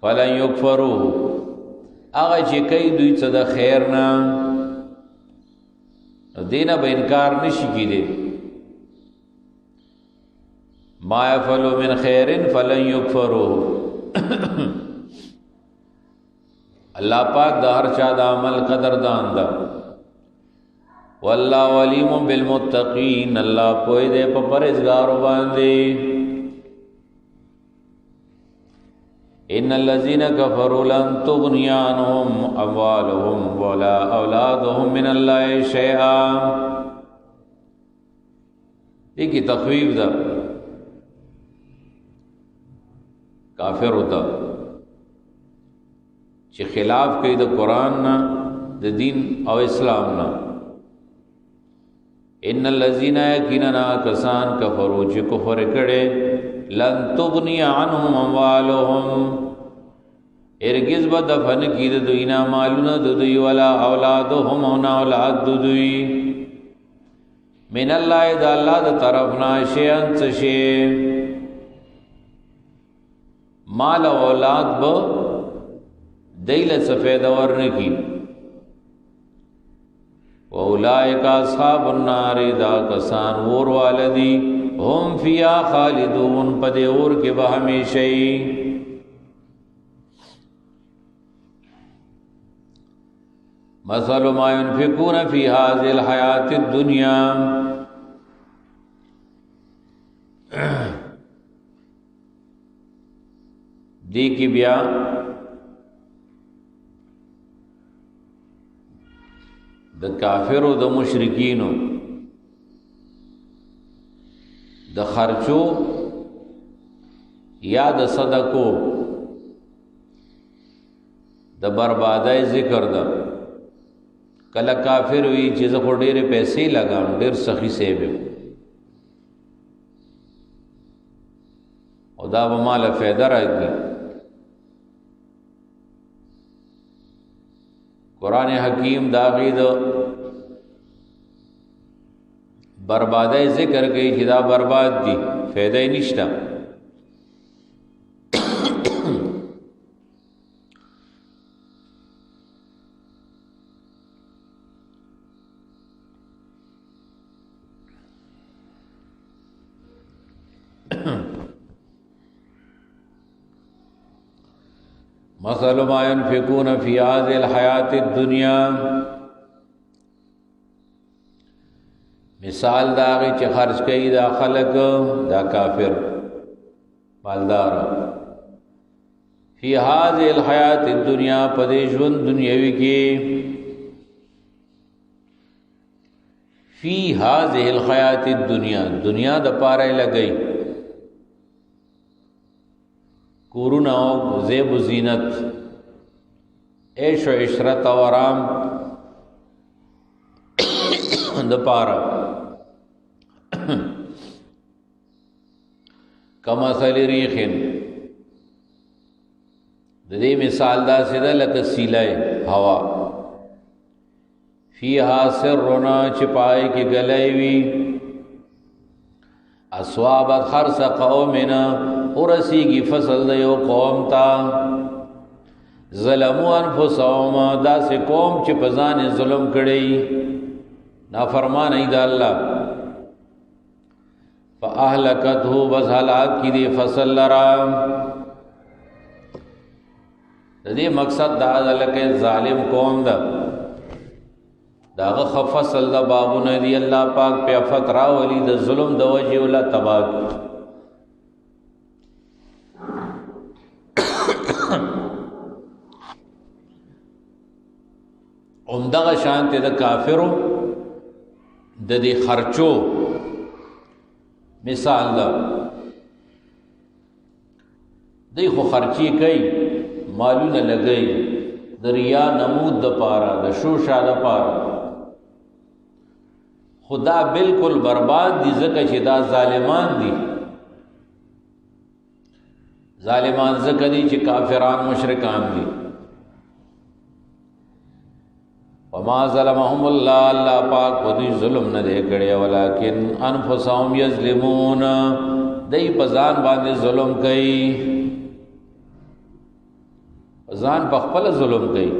فلن يكفروا آغا چی کئی دوی چا دا خیرنا دینا با انکار نشی کی دے ما یفعلوا من خیر فلن یکفروا اللہ پاک دا ہر چا دا عمل قدر دان دا واللہ علیم بالمتقین اللہ پوئی دے پا پرہیزگارو باندے ان الذين كفروا لن تغني عنهم اموالهم ولا اولادهم من الله شيئا ایک تخویف دا کافر ہوتا چې خلاف کوي د قران نه د دین او اسلام نه ان الذين يكننا کسان کفروا چې کفر کړي لن تغنی عنهم اموالهم ارگز با دفن کی دوینا مالون دوی ولا اولادهم اونا اولاد دوی من اللہ دا اللہ دا طرفنا شیئن چشی مال اولاد با دیل سفید ورنکی وَأُولَئِكَ أَصْحَابُ النَّارِ دا کسان ور والدی هم فیا خالدون پدے اور کے بہمیشئی مثل ما ينفقون في هذه الحياة الدنيا دی کی بیا د کافرو د مشرکینو د خرچو یا د صدقو د بربادای ذکر ده کله کافر وی چې زه خو ډېرې پیسې لګام ډېر سخی سیب او دا به ماله فایده راکړي قرآن حکیم دا غید بربادای ذکر کئی چې دا برباد دی فیدہ نشتا मसल मा यनफिकून फी हाज़िल हयाति दुनिया, मिसाल दागी च खर्च कई दा खलक दा काफिर मालदार फी हाज़िल हयाति दुनिया पदे ژوند दुनियावी की फी हाज़िल हयाति दुनिया दुनिया द पारे लगई कुरुना ज़ेब ज़ीनत ऐश व इशरत और आराम द पारा कमसल रीखिन दे मिसाल दा सिदा लक सीलाए हवा फीहा सिर्रुना छिपाए की गलेवी अस्वाबत खर्स कौमिना उरसी की फसल दयो कौम ता ज़लमु अनफुसहुम दा से कौम च पजान जुल्म कड़ी नाफरमान दा अल्लाह फ़अहलकतहु बस हलाक की दे फसल लरा दे मकसद दा लके जालिम कौम दा दाग फसल दा बाबुन दी अल्लाह पाक पे अफत रावली द जुल्म द वजह उला तबाह उमदा शांति द काफिरों द दे खर्चो मिसाल दा देखो खर्ची कई मालू न लगई दरिया नमूद द पारा द शोशा द पारा खुदा बिल्कुल बर्बाद दी ज़का चिदा ज़ालिमान दी ज़ालिमान ज़का दी ची काफिरान मुशरिकान दी वमा ज़लमहुमुल्लाह अल्लाह पाक वदी जुल्म न दे करे वलाकिन अनफुसहुम यज़लिमून दई पजान बांधे जुल्म कई पजान पखपल जुल्म कई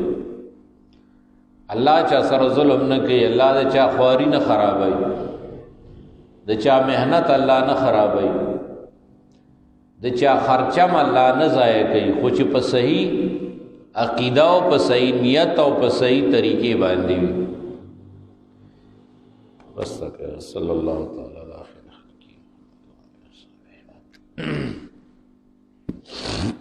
अल्लाह चा सर जुल्म न कई अल्लाह दे चा ख्वारी न खराबई दे चा मेहनत अल्लाह न खराबई दे चा खर्चा में अल्लाह न ज़ाया कई कुछ पर सही अकीदा पर सही नियत और पर सही तरीके बांधी हुई बस तक सल्लल्लाहु तआला अलैहि वसल्लम।